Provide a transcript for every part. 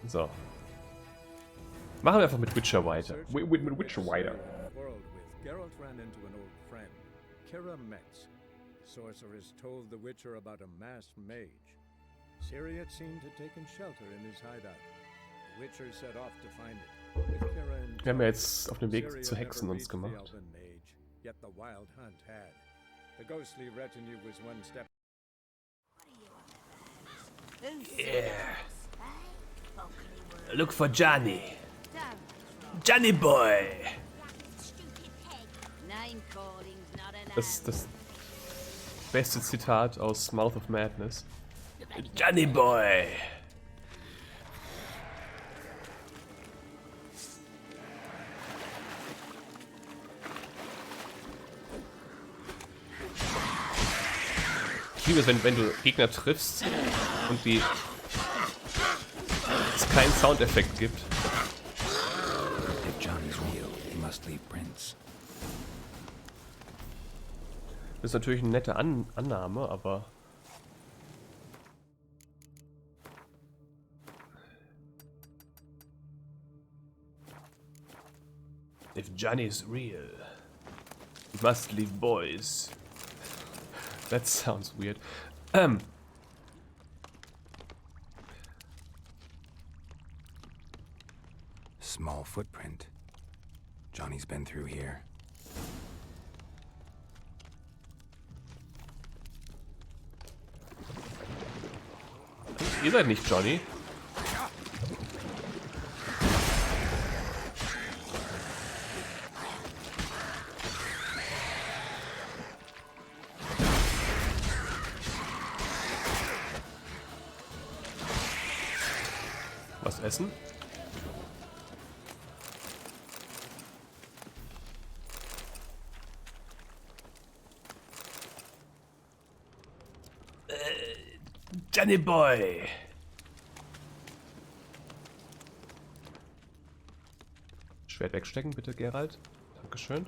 So. Machen wir einfach mit Witcher weiter. Mit Witcher weiter. Geralt ran into an old friend, Kira Metz. Sorceress told the Witcher about a masked mage. Ciri had seemed to taken shelter in his hideout. The Witcher set off to find it. With Kira in Wir haben ja jetzt auf dem Weg zu Hexen uns gemacht. Yet the wild hunt had. The ghostly retinue was one step. Yeah. Look for Johnny. Johnny boy. Das ist das beste Zitat aus Mouth of Madness. Johnny boy. Ich liebe es, wenn du Gegner triffst und es keinen Soundeffekt gibt. Das ist natürlich eine nette Annahme, aber... If Johnny is real, he must leave boys. That sounds weird. Small footprint. Johnny's been through here. Ihr seid nicht Johnny. Was essen? Johnny boy. Schwert wegstecken, bitte, Geralt. Dankeschön.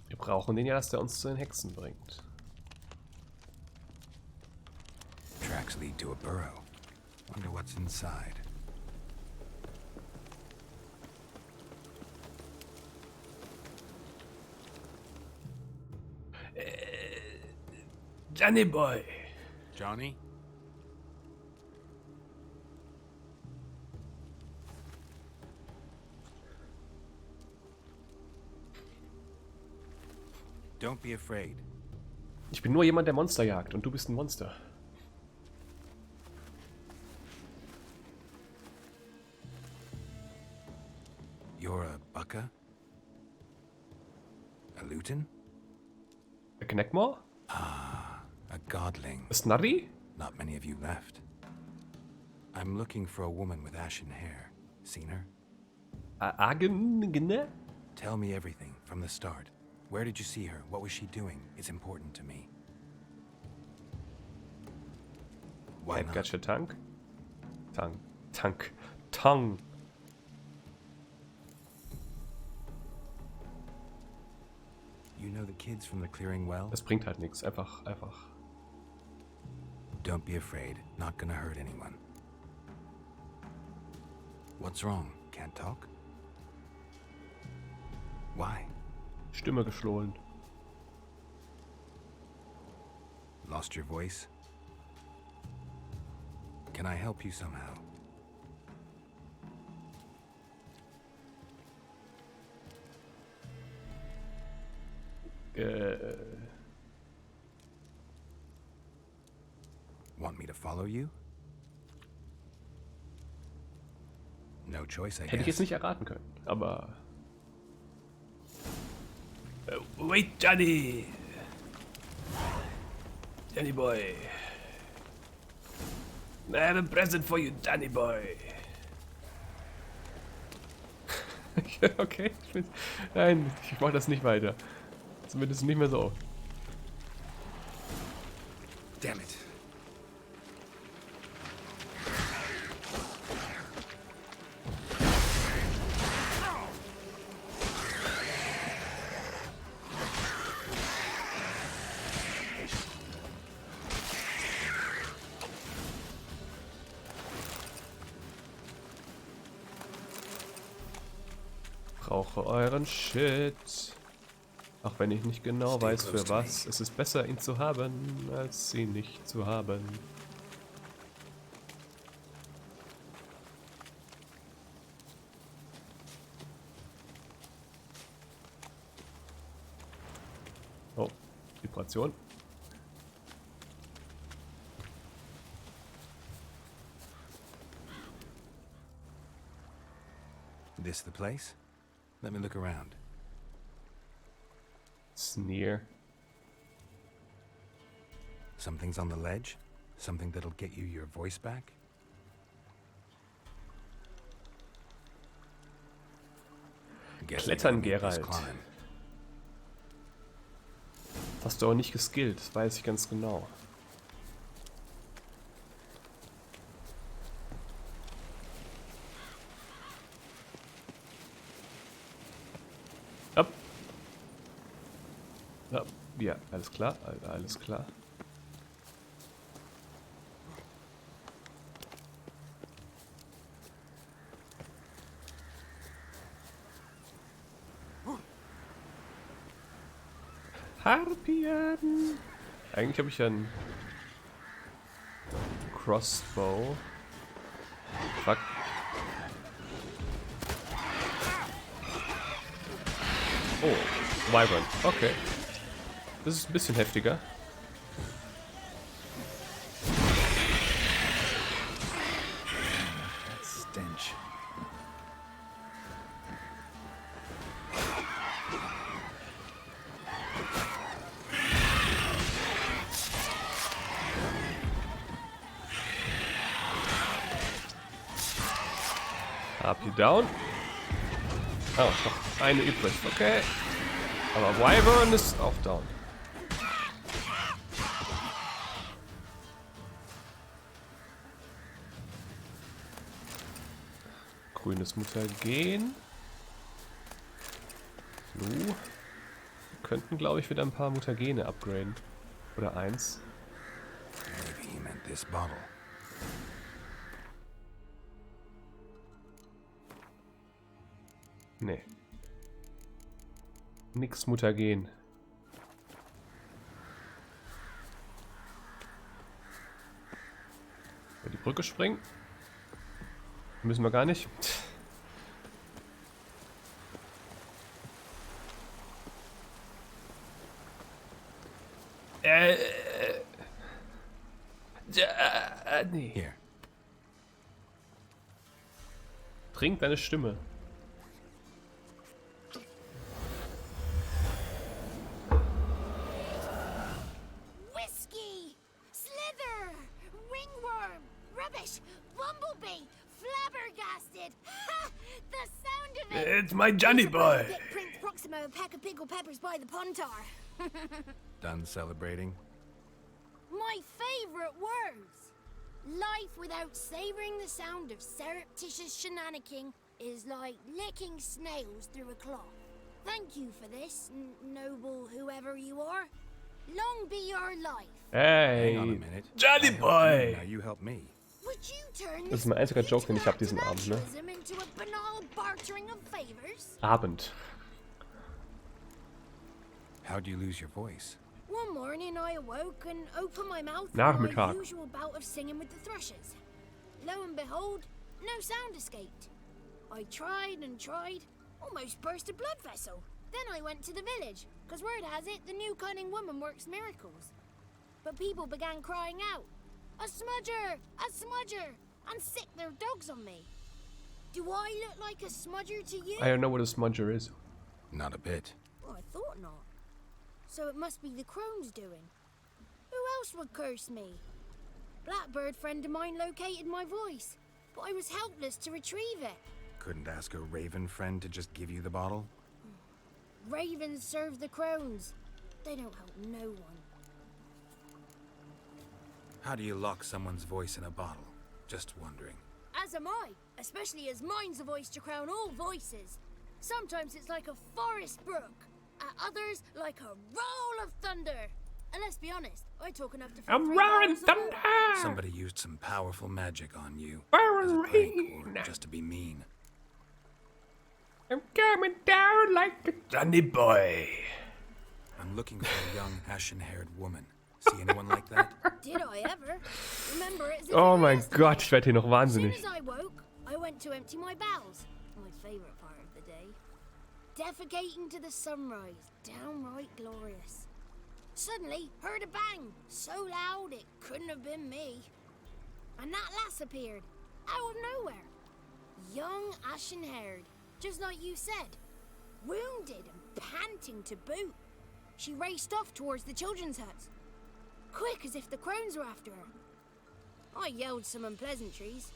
Wir brauchen den ja, dass der uns zu den Hexen bringt. Tracks lead to a burrow. Wonder what's inside. Johnny boy. Johnny? Don't be afraid. Ich bin nur jemand, der Monster jagt und du bist ein Monster. You're a bucka? A luton? A Knackmore? Ah, a godling. A Snurry? Not many of you left. I'm looking for a woman with ashen hair. Seen her? Agene? Tell me everything from the start. Where did you see her? What was she doing? It's important to me. Why I've not? got your tongue. Tongue. You know the kids from the clearing well? Das bringt halt nichts. Einfach. Don't be afraid. Not gonna hurt anyone. What's wrong? Can't talk? Why? Stimme gestohlen. Lost your voice? Can I help you somehow? Want me to follow you? No choice, I guess. Hätte ich jetzt nicht erraten können, aber... Wait, Johnny! Johnny boy! I have a present for you, Johnny boy! Okay, nein, ich mach das nicht weiter. Zumindest nicht mehr so. Damn it. Brauche euren Shit. Auch wenn ich nicht genau weiß für was. Es ist besser ihn zu haben, als ihn nicht zu haben. Oh, Vibration. This the place? Let me look around. Sneer. Something's on the ledge? Something that'll get you your voice back? Guess I Klettern, gotta make this Geralt. climb. Hast du auch nicht geskillt, das weiß ich ganz genau. Up. Ja, alles klar, alles klar. Harpien! Eigentlich habe ich ja einen Crossbow. Fuck. Oh, Wyvern. Okay. Das ist ein bisschen heftiger. That stench. Harpie down. Oh, noch eine übrig. Okay. Aber Wyvern ist auch down. Grünes Mutagen. Wir könnten, glaube ich, wieder ein paar Mutagene upgraden. Oder eins. Maybe he meant this bottle. Nee. Nix Mutagen. Über die Brücke springen. Müssen wir gar nicht. Nee. Here. Trink deine Stimme. Whiskey! Slither! Ringworm! Rubbish! Bumblebee! Flabbergasted! Ha! The sound of it! It's my Johnny boy. Get Prince Proximo a pack of pickle peppers by the pontar. Done celebrating? My favorite words! Life without savoring the sound of surreptitious shenanigans is like licking snails through a cloth. Thank you for this, noble whoever you are. Long be your life. Hang on a Hey, minute. Johnny I helped boy. you, now you help me. Would you turn Das ist mein einziger Joke, den ich habe diesen Abend, ne? intellectualism into a banal bartering of favors? Abend. How'd you lose your voice? One morning I awoke and opened my mouth for Nachmittag. my usual bout of singing with the thrushes. Lo and behold, no sound escaped. I tried and tried, almost burst a blood vessel. Then I went to the village, because word has it the new cunning woman works miracles. But people began crying out, "A smudger! A smudger!" and sick their dogs on me. Do I look like a smudger to you? I don't know what a smudger is. Not a bit. Well, I thought not. So it must be the crone's doing. Who else would curse me? Blackbird friend of mine located my voice, but I was helpless to retrieve it. Couldn't ask a raven friend to just give you the bottle? Ravens serve the crones. They don't help no one. How do you lock someone's voice in a bottle? Just wondering. As am I, especially as mine's a voice to crown all voices. Sometimes it's like a forest brook, at others like a roll of thunder. And let's be honest, I talk enough to fill I'm 3 roaring bottles of water. thunder. Somebody used some powerful magic on you. Roaring As a prank, rain. or just to be mean. I'm coming down like a Johnny boy. I'm looking for a young, ashen-haired woman. See anyone like that? Did I ever? Remember it as if Oh it were mein yesterday. Gott, ich werde hier noch As soon wahnsinnig. as I woke, I went to empty my bowels. My favourite part of the day. Defecating to the sunrise. Downright glorious. Suddenly, heard a bang. So loud it couldn't have been me. And that lass appeared. Out of nowhere. Young, ashen-haired. Just like you said. Wounded and panting to boot. She raced off towards the children's huts. Quick as if the crones were after her. I yelled some unpleasantries.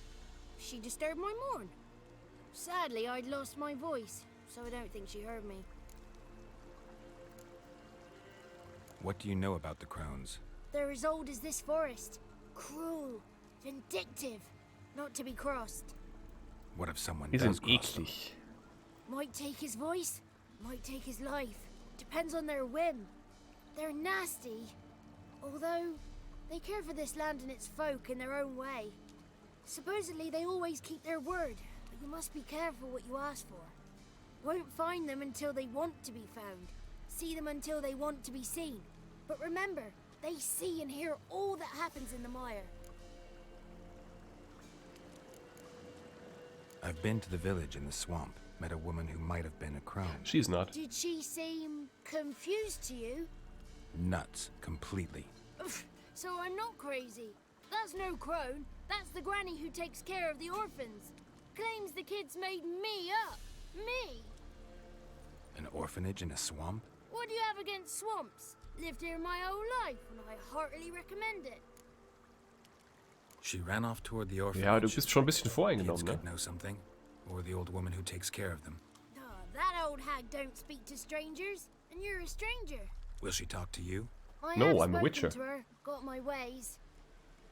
She disturbed my morn. Sadly, I'd lost my voice, so I don't think she heard me. What do you know about the crones? They're as old as this forest. Cruel, vindictive, not to be crossed. What if someone Die does sind cross them? eklig. Might take his voice, might take his life. Depends on their whim. They're nasty, although they care for this land and its folk in their own way. Supposedly they always keep their word, but you must be careful what you ask for. Won't find them until they want to be found. See them until they want to be seen. But remember, they see and hear all that happens in the mire. I've been to the village in the swamp. Met a woman who might have been a crone. She's not. Did she seem confused to you? Nuts. Completely. So I'm not crazy. That's no crone. That's the granny who takes care of the orphans. Claims the kids made me up. Me. An orphanage in a swamp? What do you have against swamps? Lived here my whole life, and I heartily recommend it. She ran off toward the orphanage. Ja, du bist schon ein bisschen Kids voreingenommen, ne? could know something. Or the old woman who takes care of them. Oh, that old hag don't speak to strangers, and you're a stranger. Will she talk to you? I No, have I'm a spoken witcher. to her, got my ways.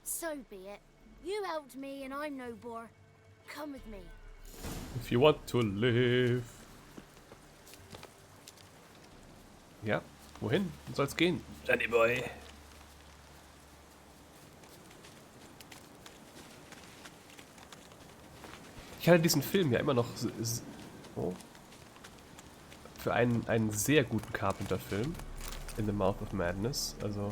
So be it. You helped me, and I'm no bore. Come with me. If you want to live. Ja, wohin soll's gehen? Johnny boy. Ich halte diesen Film ja immer noch für einen sehr guten Carpenter-Film. In the Mouth of Madness. Also.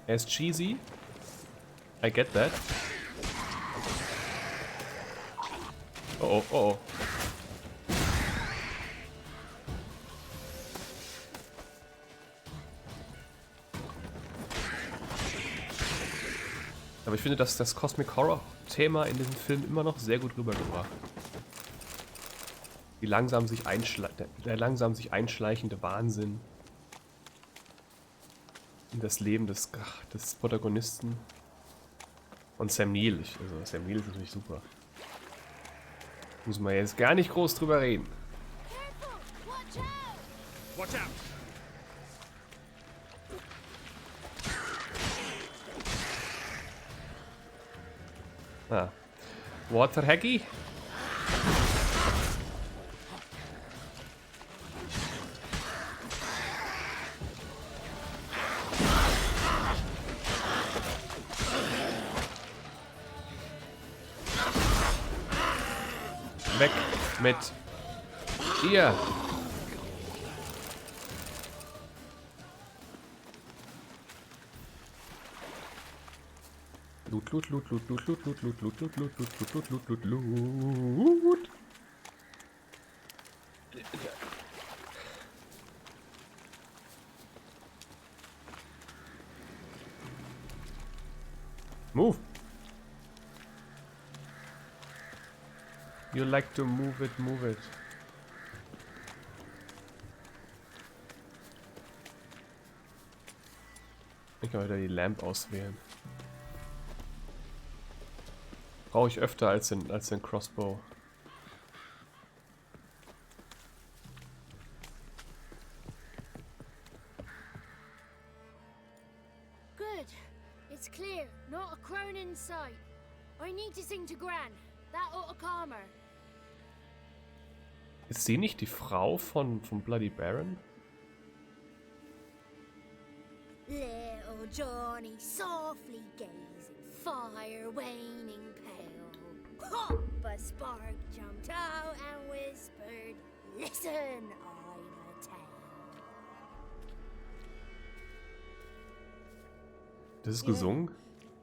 Er ist cheesy. I get that. Oh oh, oh oh. Aber ich finde, dass das Cosmic Horror Thema in diesem Film immer noch sehr gut rübergebracht. Der langsam sich einschleichende Wahnsinn in das Leben des Protagonisten. Und Sam Neill. Also Sam Neill ist natürlich super. Muss man jetzt gar nicht groß drüber reden. Careful! Watch out! Watch out! Ah. Water Haggy? Weg mit ihr! Loot, loot, loot, loot, loot, loot, loot, loot, loot, loot, loot, loot, loot, loot, loot, loot, loot. Move. You like to move it, move it. Ich kann wieder die Lamp auswählen. Brauche ich öfter als den Crossbow. Good. It's clear. Not a crone in sight. I need to sing to Gran. That ought to calm her. Ist sie nicht die Frau von Bloody Baron? Little Johnny softly gazing, fire waning pale. Ha! But Spark jumped out and whispered, "Listen, I'm a Teil." Das ist gesungen?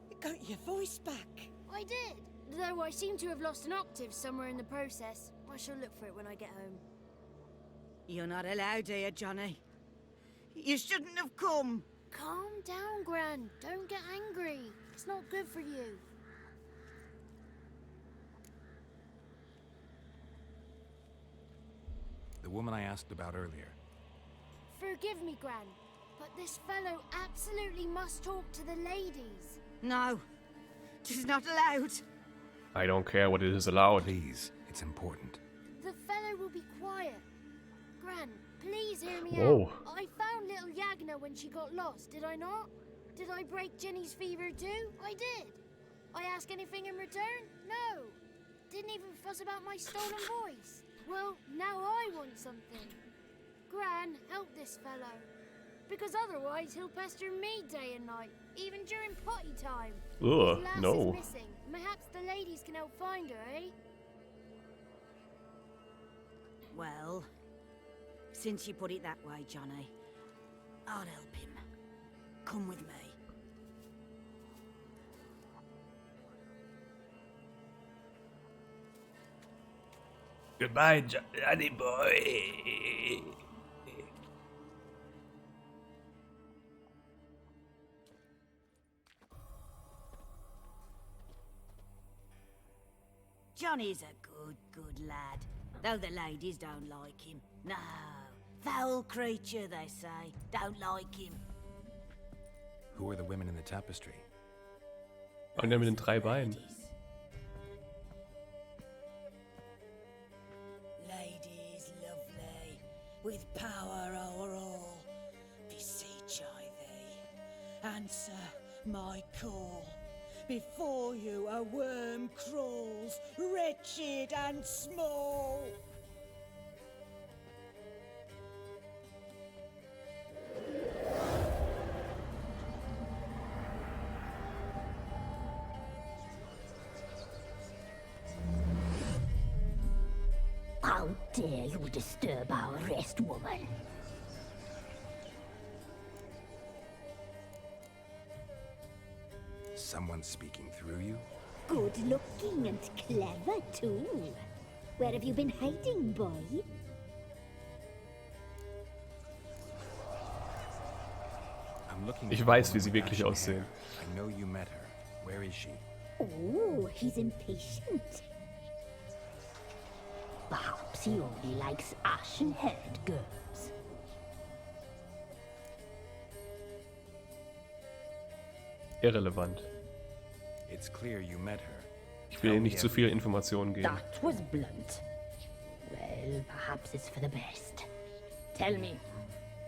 You got your voice back. I did, though I seem to have lost an octave somewhere in the process. I shall look for it when I get home. You're not allowed here, Johnny. You shouldn't have come. Calm down, Gran. Don't get angry. It's not good for you. The woman I asked about earlier. Forgive me, Gran, but this fellow absolutely must talk to the ladies. No, she's not allowed. I don't care what it is allowed. Please, it's important. The fellow will be quiet. Gran, please hear me Whoa. out. I found little Yagna when she got lost, did I not? Did I break Ginny's fever too? I did. I ask anything in return? No. Didn't even fuss about my stolen voice. Well, now I want something. Gran, help this fellow. Because otherwise he'll pester me day and night, even during potty time. Ugh, His lass no. is missing. Perhaps the ladies can help find her, eh? Well, since you put it that way, Johnny, I'll help him. Come with me. Goodbye, Johnny boy. Johnny's a good lad, though the ladies don't like him. No, foul creature, they say. Don't like him. Who are the women in the tapestry? Und der mit den 3 Beinen. Ladies lovely, with power o'er all, beseech I thee, answer my call. Before you a worm crawls, wretched and small. How dare you disturb our rest, woman? Someone speaking through you? Good looking and clever, too. Where have you been hiding, boy? I'm looking Ich for weiß, a wie woman sie with wirklich ashen aussehen. hair. I know you met her. Where is she? Oh, he's impatient. Perhaps he only likes ashen-haired girls. Irrelevant. It's clear you met her. Ich will Ihnen nicht zu viel Informationen geben. That was blunt. Well, perhaps it's for the best. Tell me,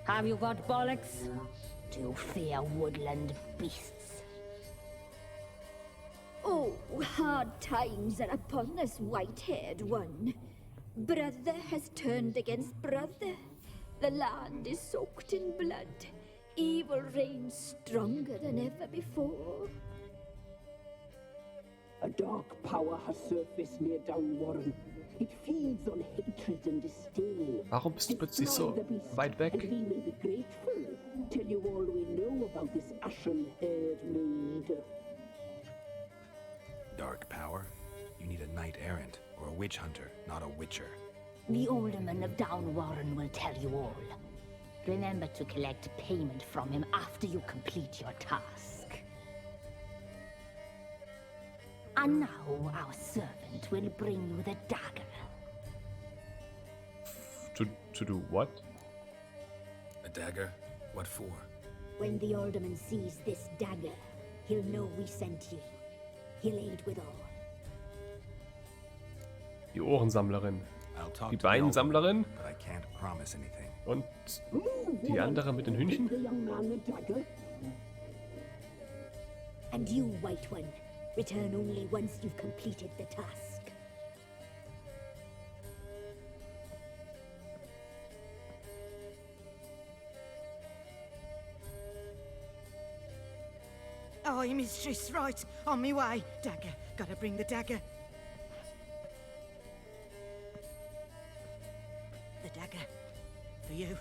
have you got bollocks? Do you fear woodland beasts? Oh, hard times are upon us, white-haired one. Brother has turned against brother. The land is soaked in blood. Evil reigns stronger than ever before. A dark power has surfaced near Downwarren. It feeds on hatred and disdain. Warum bist du plötzlich so Destroy the beast, weit weg? And we may be grateful. Tell you all we know about this ashen-haired maid. Dark power? You need a knight errant or a witch hunter, not a witcher. The alderman of Downwarren will tell you all. Remember to collect payment from him after you complete your task. And now our servant will bring you the dagger. To do what? A dagger? What for? When the alderman sees this dagger, he'll know we sent you. He'll aid with all. Die Ohrensammlerin. I'll talk Die to the alderman, Beinsammlerin but I can't promise anything. und die andere mit den Hühnchen. The young man the dagger? And you, White One, return only once you've completed the task. Aye, mistress, right. On me way. Dagger. Gotta bring the dagger. dagger. For you.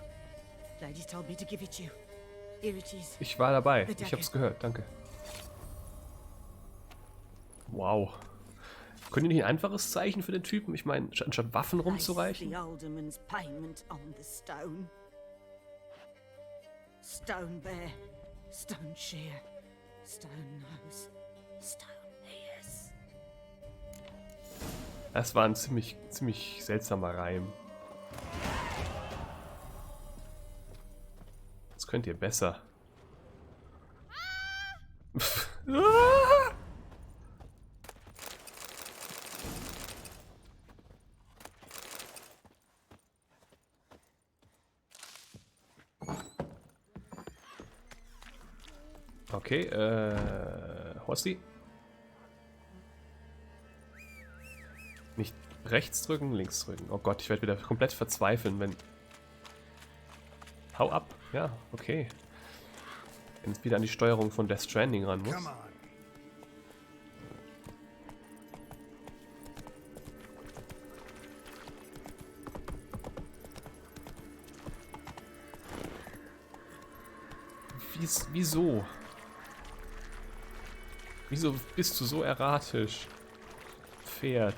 Ladies told me to give it you. Here it is. Ich war dabei. Ich hab's gehört. Danke. Wow. Könnt ihr nicht ein einfaches Zeichen für den Typen? Ich meine, anstatt Waffen rumzureichen? The alderman's payment on the stone. Stone bear, stone shear, stone nose, stone ears. Das war ein ziemlich seltsamer Reim. Das könnt ihr besser. Okay, Horsti. Nicht rechts drücken, links drücken. Oh Gott, ich werde wieder komplett verzweifeln, wenn... Hau ab. Ja, okay. Wenn ich wieder an die Steuerung von Death Stranding ran muss. Wieso? Wieso bist du so erratisch? Pferd.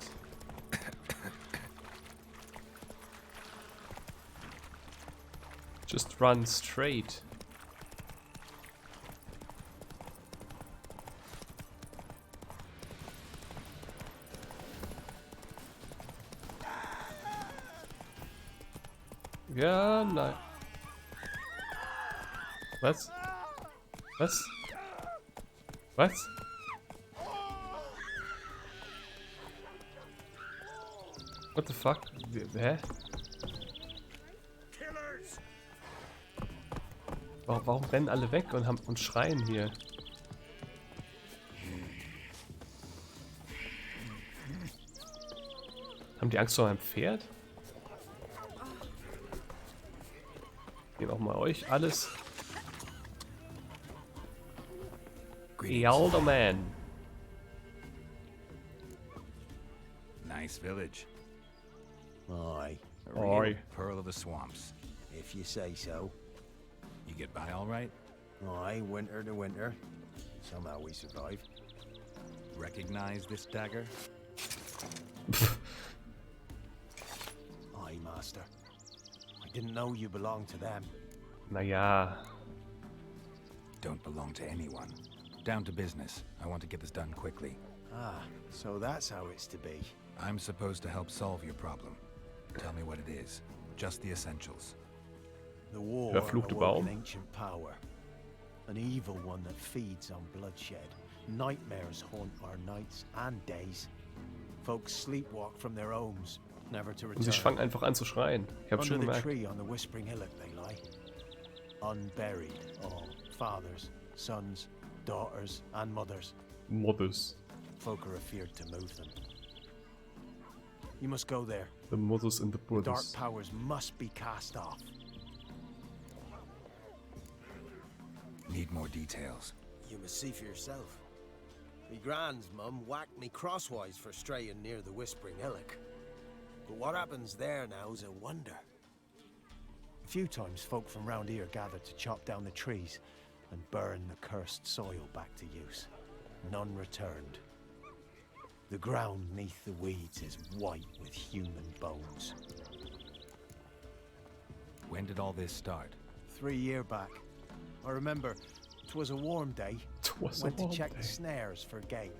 Just run straight. Ja, nein. Was? Was? Was? What the fuck? Hä? Warum rennen alle weg und schreien hier? Haben die Angst vor einem Pferd? Nehmen auch mal euch alles. The older man. Nice village. Aye. A Aye. real Pearl of the swamps. if you say so. You get by all right? Aye, winter to winter. Somehow we survive. Recognize this dagger? Aye, master. I didn't know you belonged to them. Naja. Don't belong to anyone. Down to business. I want to get this done quickly. Ah, so that's how it's to be. I'm supposed to help solve your problem. Tell me what it is. Just the essentials. The war Verfluchte awoke Baum. an ancient power. An evil one that feeds on bloodshed. Nightmares haunt our nights and days. Folks sleepwalk from their homes, never to Und sie return. fangen einfach an zu schreien. Ich hab Under schon the gemerkt. tree on the Whispering Hillock they lie. Unburied, all. Fathers, sons, daughters, and mothers. Mothers. Folk are afeared to move them. You must go there. The mothers and the Dark brothers. powers must be cast off. Need more details. You must see for yourself. Me grand's mum whacked me crosswise for straying near the Whispering Hillock. But what happens there now's a wonder. A few times folk from round here gathered to chop down the trees and burn the cursed soil back to use. None returned. The ground neath the weeds is white with human bones. When did all this start? 3 years back. I remember 'twas a warm day. Twas a Went to warm check day. the snares for game.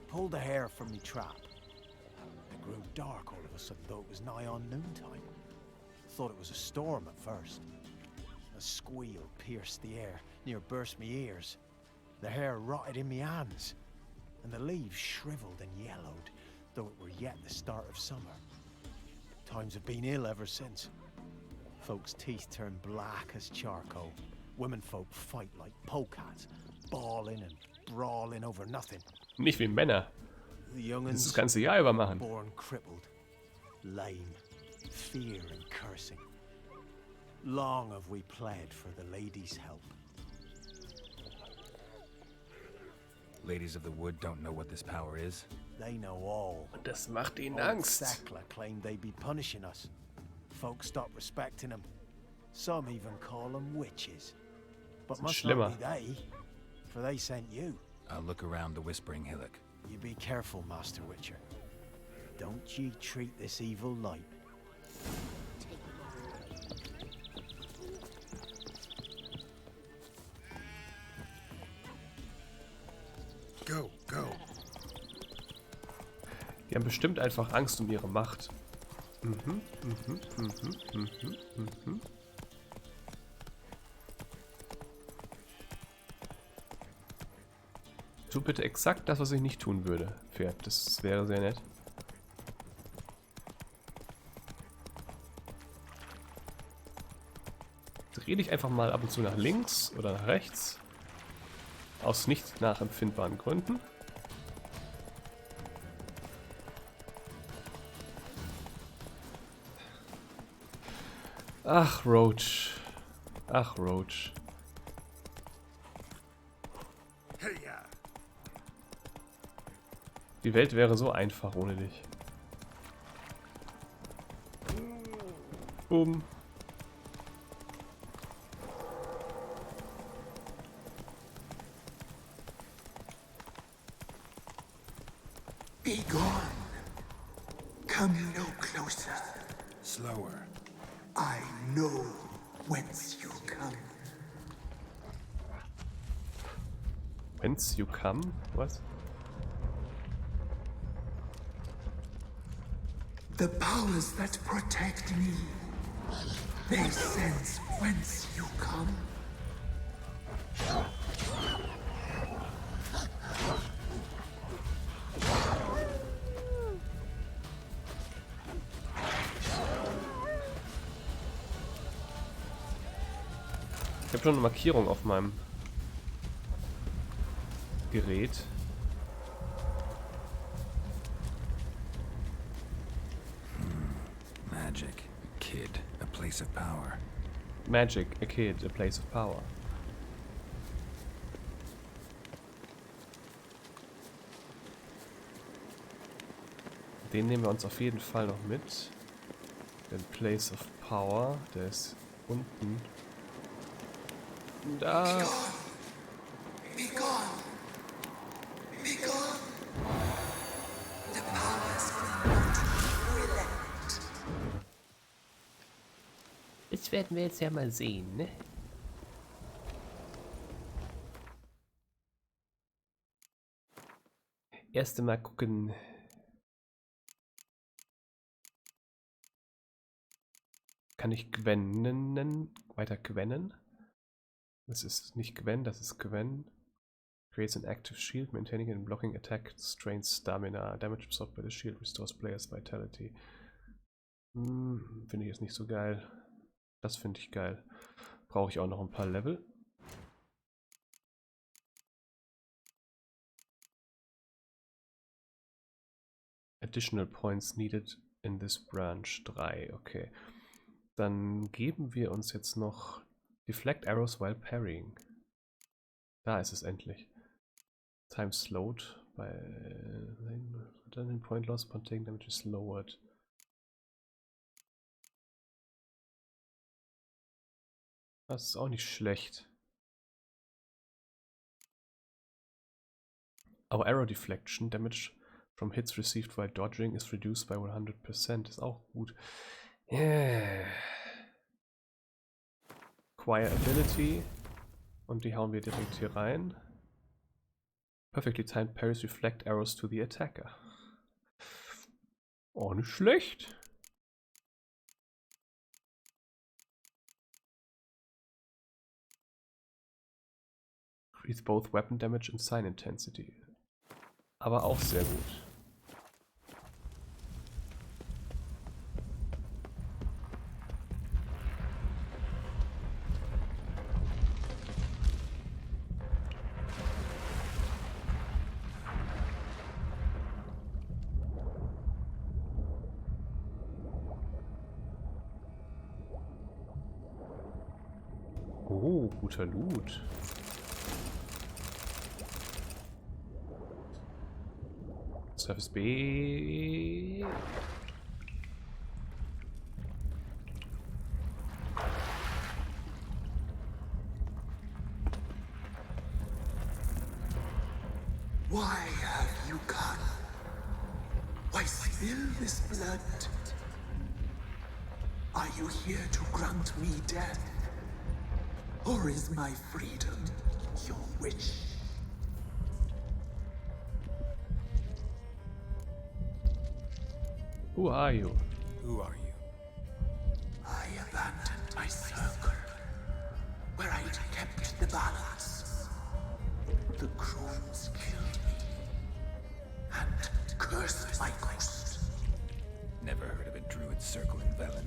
Pulled the hare from me trap. It grew dark all of a sudden, though it was nigh on noontime. Thought it was a storm at first. A squeal pierced the air, near burst me ears. The hair rotted in me hands, and the leaves shriveled and yellowed, though it were yet the start of summer. Times have been ill ever since. Folks' teeth turn black as charcoal. Women folk fight like polecats, bawling and brawling over nothing. Nicht wie Männer. The Das young'uns das ganze Jahr über machen. born crippled, lame, fear and cursing. Long have we pled for the ladies' help. Ladies of the Wood don't know what this power is. They know all. Und das macht ihnen Old Angst. Thekla claimed they'd be punishing us. folks stop respecting them. Some even call them witches. But Ist must schlimmer. not be they, for they sent you. I'll look around the Whispering Hillock. You be careful, Master Witcher. Don't ye treat this evil light. Go, go. Die haben bestimmt einfach Angst um ihre Macht. Tu bitte exakt das, was ich nicht tun würde, Pferd. Das wäre sehr nett. Dreh dich einfach mal ab und zu nach links oder nach rechts. Aus nicht nachempfindbaren Gründen. Ach, Roach. Ach, Roach. Die Welt wäre so einfach ohne dich. Boom. Be gone. Come no closer. Slower. I know whence you come. Whence you come? Was? The powers that protect me, they sense whence you come. Ich habe schon eine Markierung auf meinem Gerät. Magic. A kid. A place of power. Magic, a kid, a place of power. Den nehmen wir uns auf jeden Fall noch mit. Den Place of Power, der ist unten. Da. Be gone. Be gone. The powers will not relent. Das werden wir jetzt ja mal sehen, ne? Erst mal gucken. Kann ich Gwen nennen? Weiter Gwennen? Das ist nicht Gwen, das ist Gwen. Creates an active shield, maintaining and blocking attack, strains stamina. Damage absorbed by the shield restores players vitality. Finde ich jetzt nicht so geil. Das finde ich geil. Brauche ich auch noch ein paar Level. Additional points needed in this branch. 3, okay. Dann geben wir uns jetzt noch Deflect Arrows while parrying. Da ist es endlich. Time slowed by then point loss upon taking damage is lowered. Das ist auch nicht schlecht. Our arrow deflection damage from hits received while dodging is reduced by 100%. Ist auch gut. Yeah. Acquire Ability. Und die hauen wir direkt hier rein. Perfectly timed parries reflect arrows to the attacker. Oh, nicht schlecht. Increase both weapon damage and sign intensity. Aber auch sehr gut. Oh, guter Loot. Surface B. Why have you come? Why spill this blood? Are you here to grant me death? Or is my freedom your wish? Who are you? Who are you? I abandoned my circle, where I'd kept the balance. The crones killed me, and cursed my ghost. Never heard of a druid circle in Velen.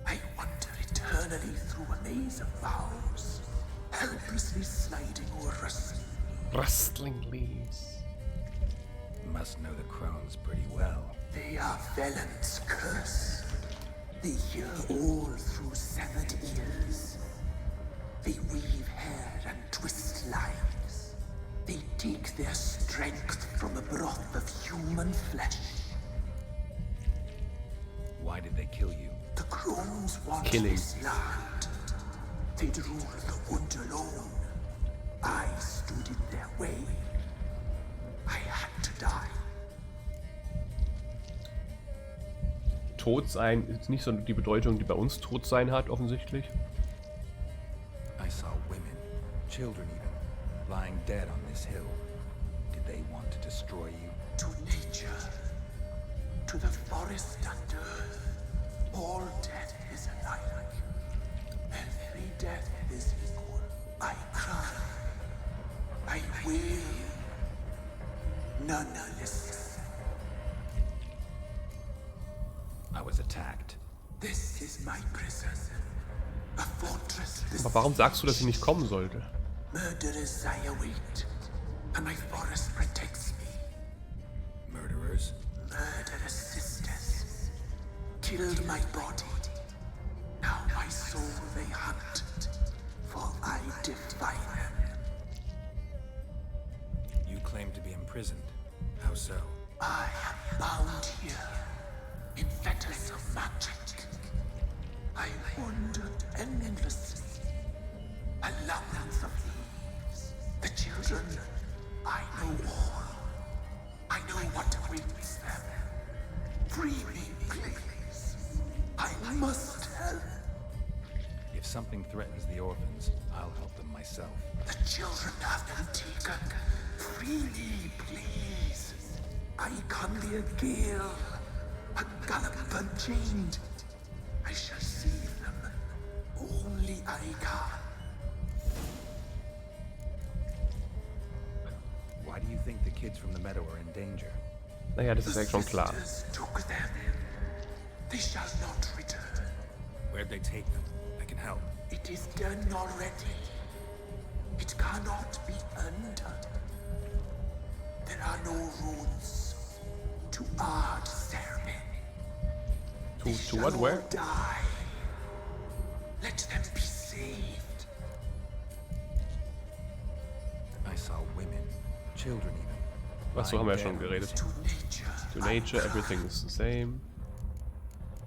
I wander eternally through a maze of vows, helplessly sliding over Rustling leaves. Must know the crones pretty well. They are Velen's curse. They hear all through severed ears. They weave hair and twist lives. They take their strength from a broth of human flesh. Why did they kill you? The crones want Killing. this land. They'd rule the wood alone. I stood in their way. I had to die. Tot sein ist nicht so die Bedeutung, die bei uns tot sein hat, offensichtlich. I saw women, children even, lying dead on this hill. Did they want to destroy you? To nature, to the forest and earth, all death is alike. Every death is equal. I cry. I wail. None listens. I was attacked. This is my prison. A fortress. Aber warum sagst du, dass sie nicht kommen sollte? Murderers I await, and my forest protects me. Murderers? Murderous sisters killed my body. Now my soul they hunt, for I defy them. You claim to be imprisoned. How so? I am bound here in fetters of magic. I wandered endlessly, a labyrinth of leaves. The children, I know all. I know what awaits them. Free me, please. I must help. If something threatens the orphans, I'll help them myself. The children have been taken. Free me, please. I can be a gale, a gallop unchained. I shall save them. Only I can. Why do you think the kids from the meadow are in danger? Naja, das ist ja schon klar. Sisters took them. They shall not return. Where'd they take them? I can help. It is done already. It cannot be undone. There are no runes to our ceremony. To what, where? Die. Let them be saved. I saw women, children even. Achso, haben wir ja schon geredet. To nature. To nature, everything is the same.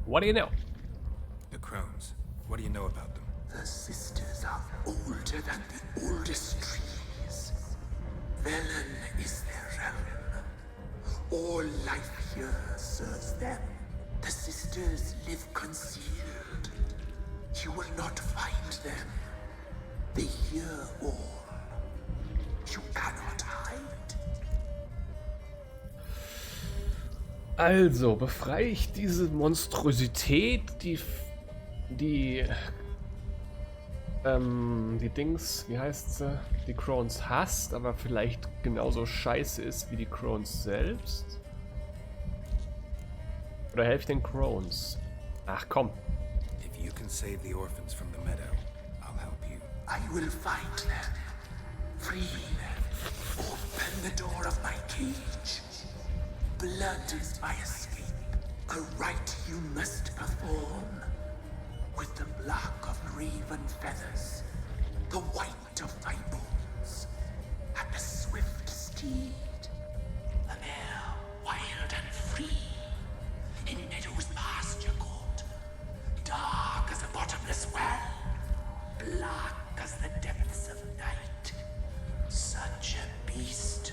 What do you know? The crones. What do you know about them? The sisters are older than the oldest trees. Velen is their realm. All life here serves them. The sisters live concealed. You will not find them. They hear all. You cannot hide. Also, befreie ich diese Monstrosität, die Dings, wie heißt sie, die Crones hasst, aber vielleicht genauso scheiße ist wie die Crones selbst? Oder helfe ich den Crones? Ach komm. If you can save the orphans from the meadow, I'll help you. I will find them. Free them. Open the door of my cage. Blood is my escape. A rite you must perform. With the black of raven feathers, the white of my bones, and a swift steed. A mare wild and free, in meadows pasture court, dark as a bottomless well, black as the depths of night. Such a beast,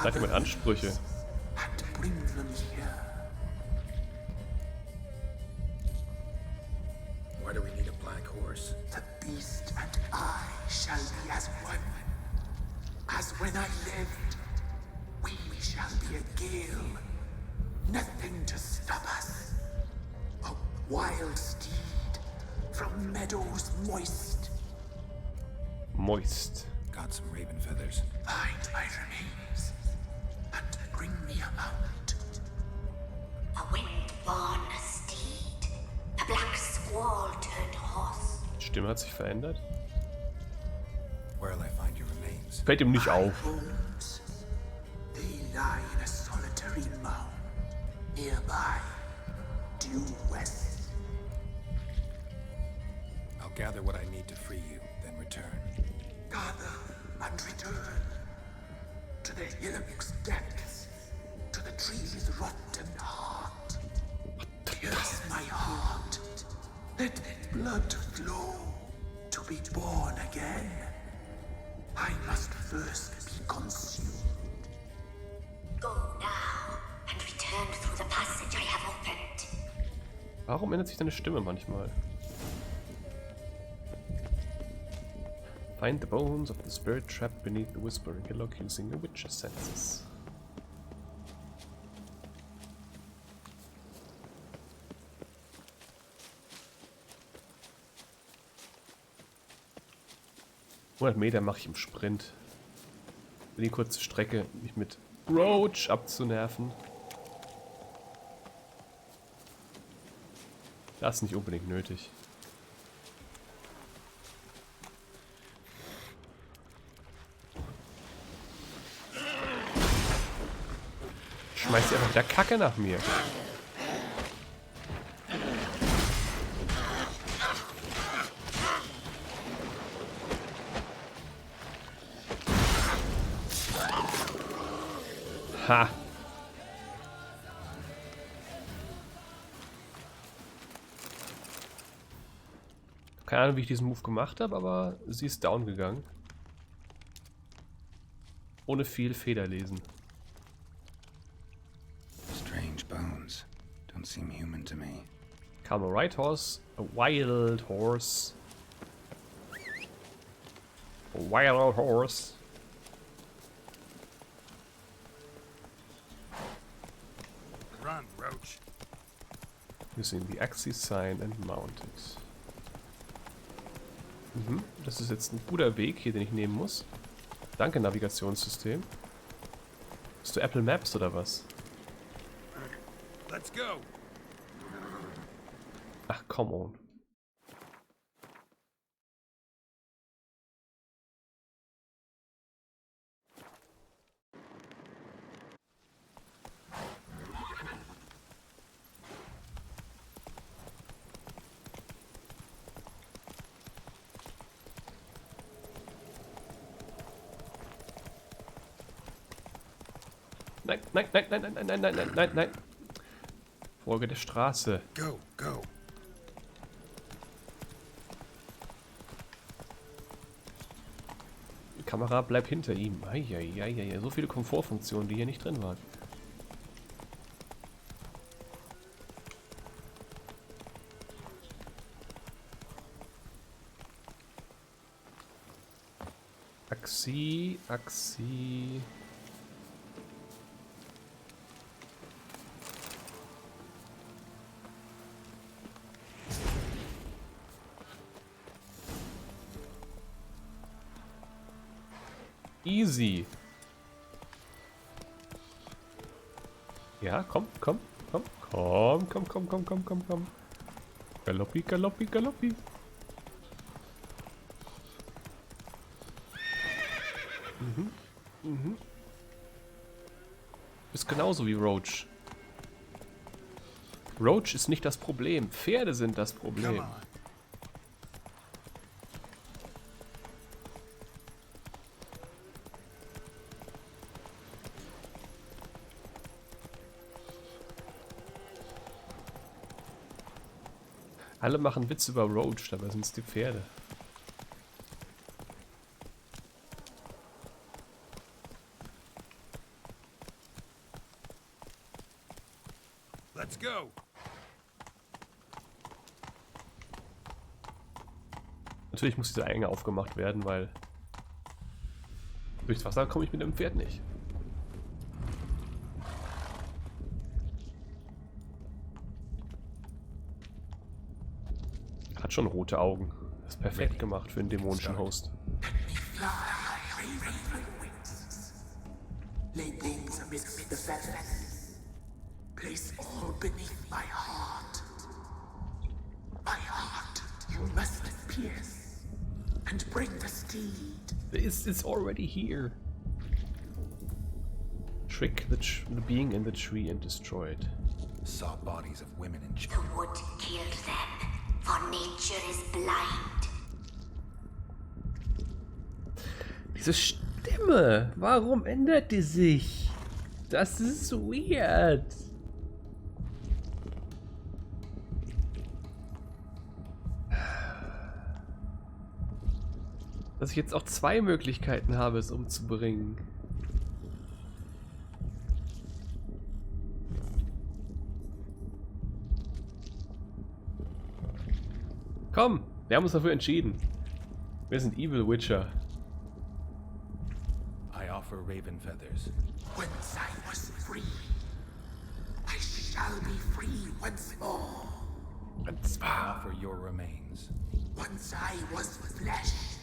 Seid ihr mit Ansprüche? And bring them here. Why do we need a black horse? The beast and I shall be as one. As when I lived, we shall be a gale. Nothing to stop us. A wild steed from meadows moist. Moist. Got some raven feathers. Find my remains and bring me a mount. A wind-born steed. A black squall turned horse. Die Stimme hat sich verändert. Where'll I find your remains? Fällt ihm nicht auf. Bones. They lie in a solitary mound nearby, due west. I'll gather what I need to free you, then return. Gather and return to the hillock's depths, to the tree's rotten heart. Pierce my heart. Let blood flow to be born again. I must first be consumed. Go now and return through the passage I have opened. Warum ändert sich deine Stimme manchmal? Find the bones of the spirit trapped beneath the whispering hillock using the witcher's senses. Meter mache ich im Sprint. Für die kurze Strecke, mich mit Roach abzunerven. Das ist nicht unbedingt nötig. Schmeißt ihr einfach wieder Kacke nach mir. Ha! Keine Ahnung, wie ich diesen Move gemacht habe, aber sie ist down gegangen. Ohne viel Federlesen. Strange bones. Don't seem human to me. Come a right horse, a wild horse. A wild horse. Run, Roach. Using the axis sign and mounted. Das ist jetzt ein guter Weg hier, den ich nehmen muss. Danke, Navigationssystem. Bist du Apple Maps oder was? Let's go. Ach, come on. Nein, nein, nein, nein, nein, nein, nein, nein, nein, nein. Folge der Straße. Go, go. Die Kamera bleibt hinter ihm. Eieieiei, so viele Komfortfunktionen, die hier nicht drin waren. Axi, Axi. Easy. Ja, komm, komm, komm, komm, komm, komm, komm, komm, komm, komm. Galoppi, galoppi, galoppi. Ist genauso wie Roach. Roach ist nicht das Problem. Pferde sind das Problem. Alle machen Witze über Roach, dabei sind es die Pferde. Natürlich muss dieser Eingang aufgemacht werden, weil durchs Wasser komme ich mit dem Pferd nicht. Hat schon rote Augen. Das ist perfekt gemacht für einen dämonischen Host. Lay things amidst the feathers. Place all beneath my heart. My heart you must pierce and bring the steed. It's already here. Trick the being in the tree and destroy it. Saw bodies of women and The children. wood killed them, for nature is blind. Diese Stimme, warum ändert die sich? Das ist weird. Dass ich jetzt auch zwei Möglichkeiten habe, es umzubringen. Komm, wir haben uns dafür entschieden. Wir sind Evil Witcher. I offer raven feathers. Once I was free, I shall be free once more. Und I zwar offer your remains. Once I was flesh,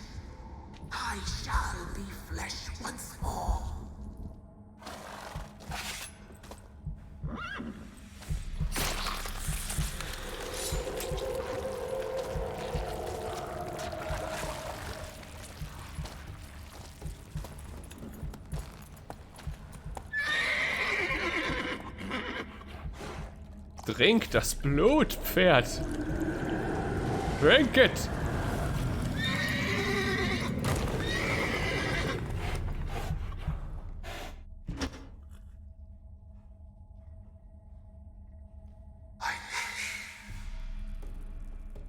I shall be flesh once more. Trink das Blut, Pferd. Drink it.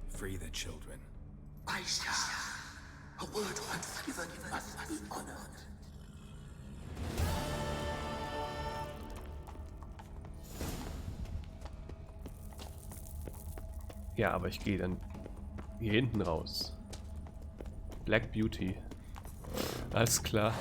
Free the children. I shall. A word once given must be honored. Ja, aber ich gehe dann hier hinten raus. Black Beauty. Alles klar.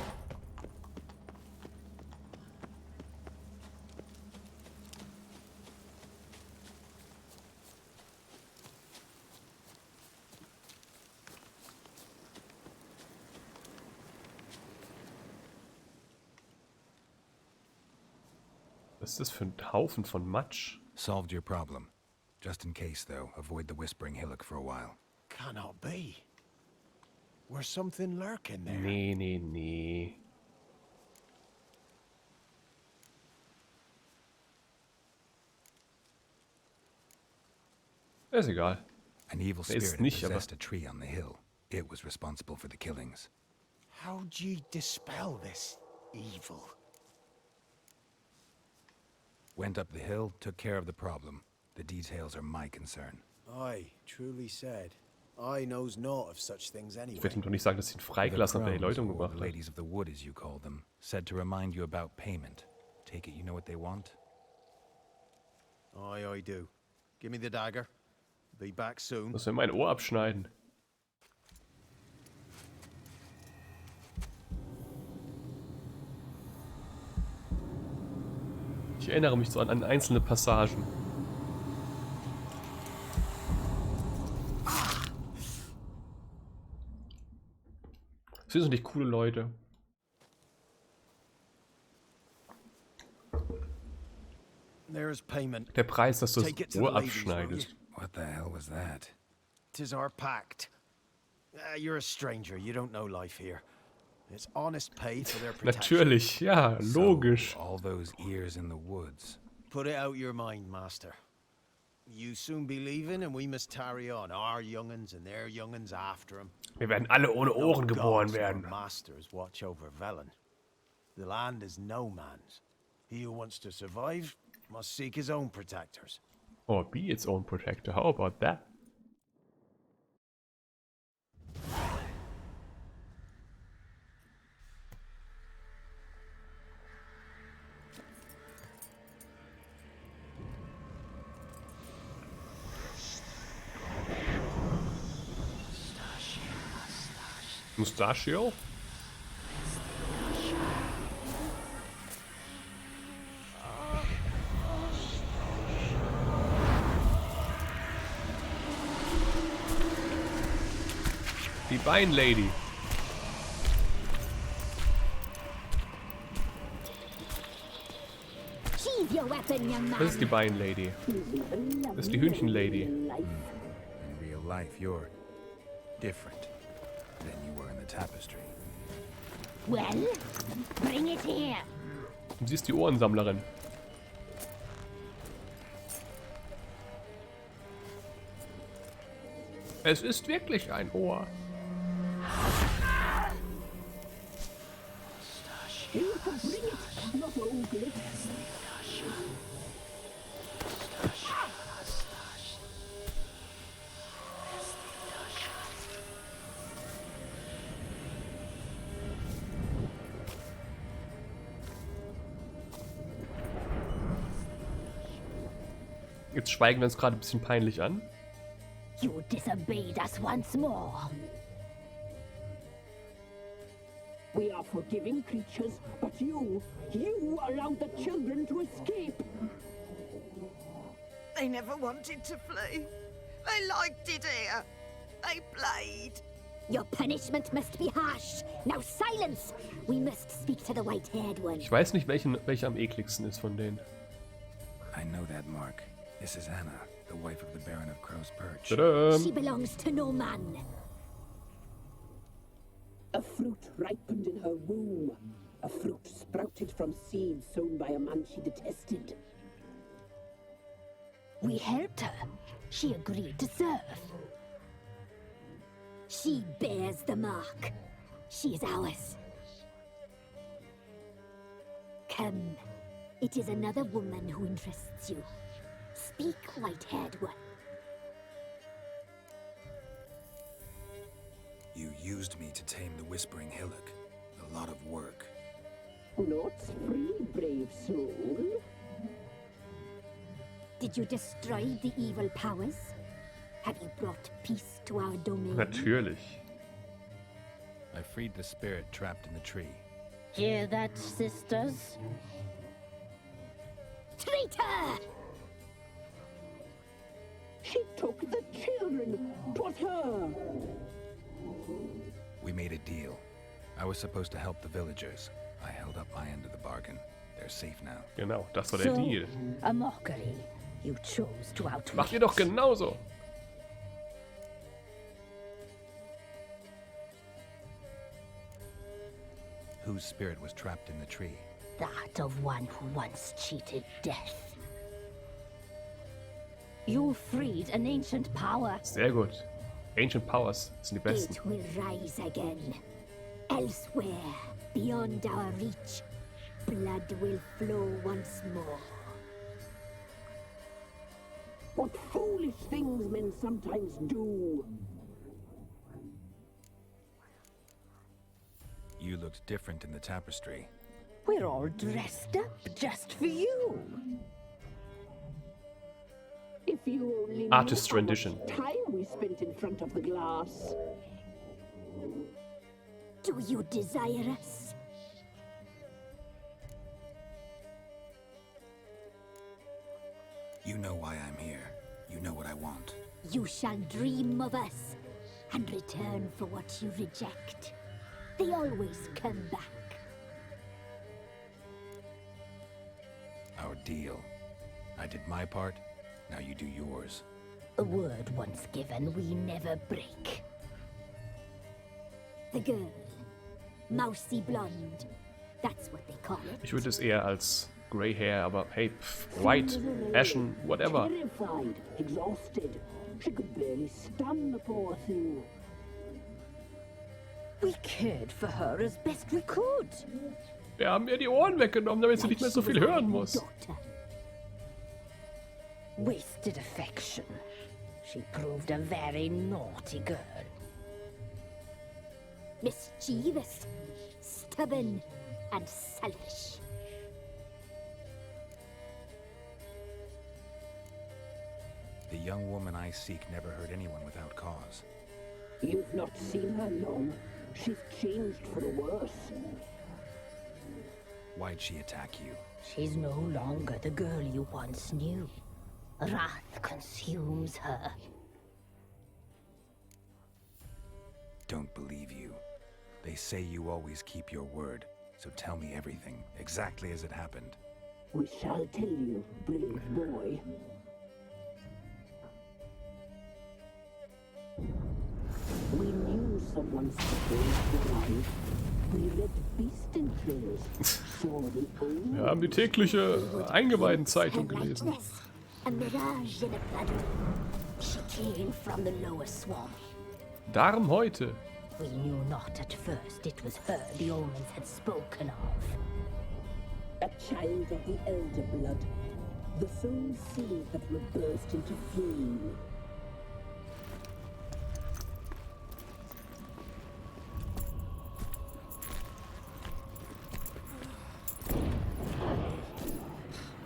Was ist das für ein Haufen von Matsch? Solved your problem. Just in case, though, avoid the Whispering Hillock for a while. Cannot be. Where's something lurking there? Nee, nee, nee. Ist egal. An evil Ist spirit had nicht, aber possessed a tree on the hill. It was responsible for the killings. How'd ye dispel this evil? Went up the hill, took care of the problem. The details are my concern. Aye, truly said. I knows naught of such things Ich anyway. werde ihm doch nicht sagen, dass ich ihn freigelassen habe, wenn er die Erläuterung or gebracht the hat. ladies of the wood, as you call them, said to remind you about payment. Take it you know what they want? Aye, I do. Give me the dagger. Be back soon. Muss mir mein Ohr abschneiden. Ich erinnere mich so an einzelne Passagen. Das sind nicht coole Leute. There's payment. Der Preis, dass du Take it das to the Ohr ladies, will abschneidest. What the hell was that? 'Tis our pact. You're a stranger. You don't know life here. It's honest pay for their protection. Natürlich, ja, logisch. So, all those ears in the woods. Put it out your mind, master. You soon be leaving, and we must tarry on. Our young'uns and their young'uns after 'em. Wir werden alle ohne Ohren No geboren gods nor werden. masters watch over Velen. The land is no man's. He who wants to survive must seek his own protectors. Or be its own protector. How about that? Mustachio? Die Beinlady. Sheathe your weapon, young man. Das ist die Beinlady. Das ist die Hühnchenlady. In real life, you're different than you were in the tapestry. Well, bring it here. Und sie ist die Ohrensammlerin. Es ist wirklich ein Ohr. Jetzt schweigen wir uns gerade ein bisschen peinlich an. You disobeyed us once more. We are forgiving creatures, but you allowed the children to escape. They never wanted to flee. They liked it here. They played. Your punishment must be harsh. Now silence. We must speak to the white-haired one. Ich weiß nicht, welcher am ekligsten ist von denen. I know that, Mark. This is Anna, the wife of the Baron of Crow's Perch. Tadam. She belongs to no man. A fruit ripened in her womb. A fruit sprouted from seeds sown by a man she detested. We helped her. She agreed to serve. She bears the mark. She is ours. Come. It is another woman who interests you. Speak, white-haired one. You used me to tame the Whispering Hillock. A lot of work. Not free, brave soul. Did you destroy the evil powers? Have you brought peace to our domain? Natürlich. I freed the spirit trapped in the tree. Hear that, sisters? Traitor! She took the children. 'Twas her. We made a deal. I was supposed to help the villagers. I held up my end of the bargain. They're safe now. Genau, das war der Deal. A mockery. You chose to outwit. Macht ihr doch genauso. Whose spirit was trapped in the tree? That of one who once cheated death. You freed an ancient power. Sehr gut. Ancient Powers sind die besten. It will rise again. Elsewhere, beyond our reach, blood will flow once more. What foolish things men sometimes do. You looked different in the tapestry. We're all dressed up just for you. If you only Artist knew how rendition. much time we spent in front of the glass. Do you desire us? You know why I'm here. You know what I want. You shall dream of us and return for what you reject. They always come back. Our deal. I did my part. Now you do yours. A word once given, we never break. The girl. Mousy blonde. That's what they call it. Ich würde es eher als Grey Hair, aber hey, White, Ashen, whatever. Terrified, exhausted. She could barely stand, the poor thing. We cared for her as best we could. Wir haben ihr die Ohren weggenommen, damit sie nicht mehr so viel hören muss. Daughter. Wasted affection. She proved a very naughty girl. Mischievous, stubborn, and selfish. The young woman I seek never hurt anyone without cause. You've not seen her long. She's changed for the worse. Why'd she attack you? She's no longer the girl you once knew. Wrath consumes her. Don't believe you. They say you always keep your word, so tell me everything, exactly as it happened. We shall tell you, brave boy. We knew someone supposed to arrive. We read beast entrails. Saw the old. Wir haben die tägliche Eingeweidenzeitung gelesen. A mirage in a blood. She came from the lower swamp. Darum heute. We knew not at first it was her the omens had spoken of. A child of the elder blood. The soul seed that will burst into flame.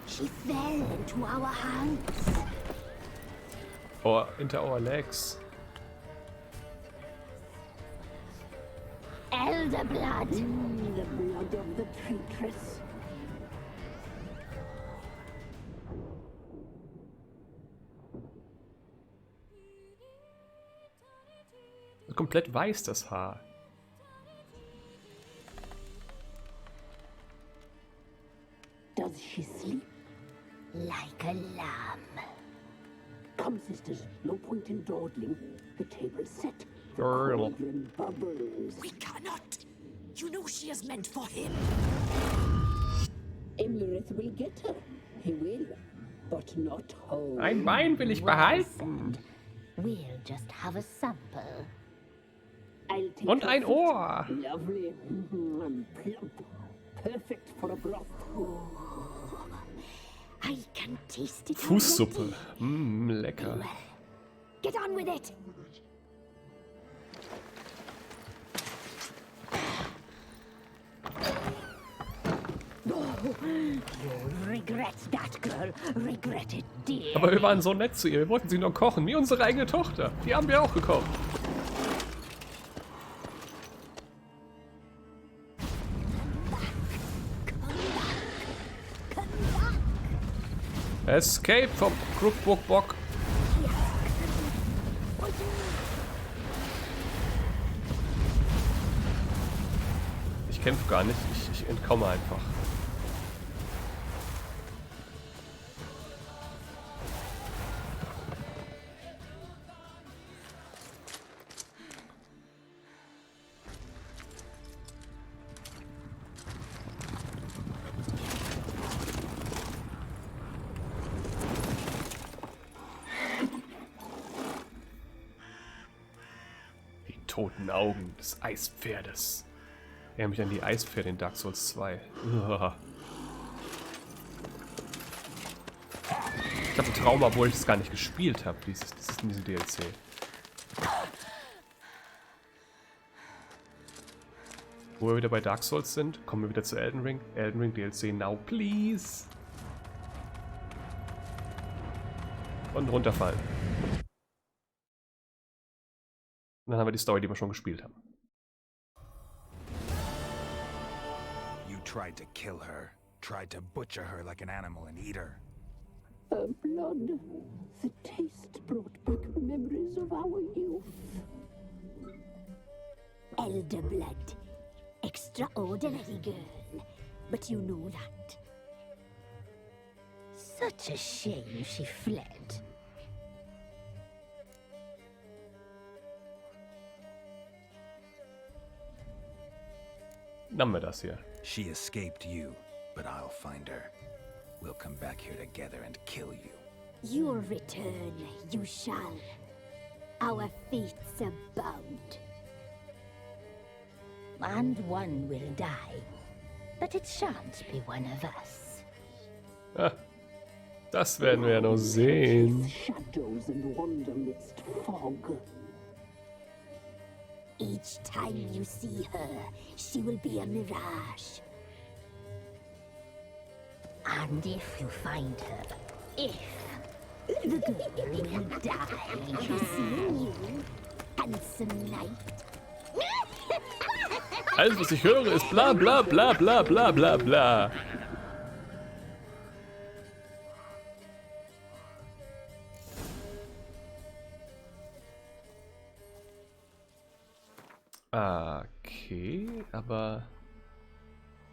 She fell into our hands. Or into our legs. Elder blood. The blood of the traitress. Komplett weiß das Haar. Does she sleep? Like a lamb. Come, sisters. No point in dawdling. The table's set. The Girl. cauldron bubbles. We cannot. You know she is meant for him. Emmerith will get her. He will. But not whole. Ein Bein will ich behalten. We'll just have a sample. I'll take Und her ein feet. Ohr. Lovely. Plump. Perfect for a broth. I can taste it. Fußsuppe. already. Lecker. Get on with it. You'll regret that, girl. Regret it, dear. Aber wir waren so nett zu ihr. Wir wollten sie nur kochen. Wie unsere eigene Tochter. Die haben wir auch gekocht. Escape vom Crookbook-Bock. Ich kämpfe gar nicht. Ich entkomme einfach. Toten Augen des Eispferdes. Erinnert mich an die Eispferde in Dark Souls 2. Uah. Ich habe ein Trauma, obwohl ich es gar nicht gespielt habe, dieses in diesem DLC. Wo wir wieder bei Dark Souls sind, kommen wir wieder zu Elden Ring. Elden Ring DLC now, please. Und runterfallen. Und dann haben wir die Story, die wir schon gespielt haben. You tried to kill her, tried to butcher her like an animal and eat her. Her blood. The taste brought back memories of our youth. Elder blood. Extraordinary girl. But you know that. Such a shame she fled. Dann haben wir das hier. She escaped you, but I'll find her. We'll come back here together and kill you. You'll return, you shall. Our fates are bound. And one will die. But it shan't be one of us. Ah, das werden wir ja noch sehen. Shadows and wander midst fog. Each time you see her, she will be a mirage. And if you find her, the girl will die. Seeing you, handsome knight. Alles, was ich höre, ist bla bla bla bla bla bla bla. Okay, aber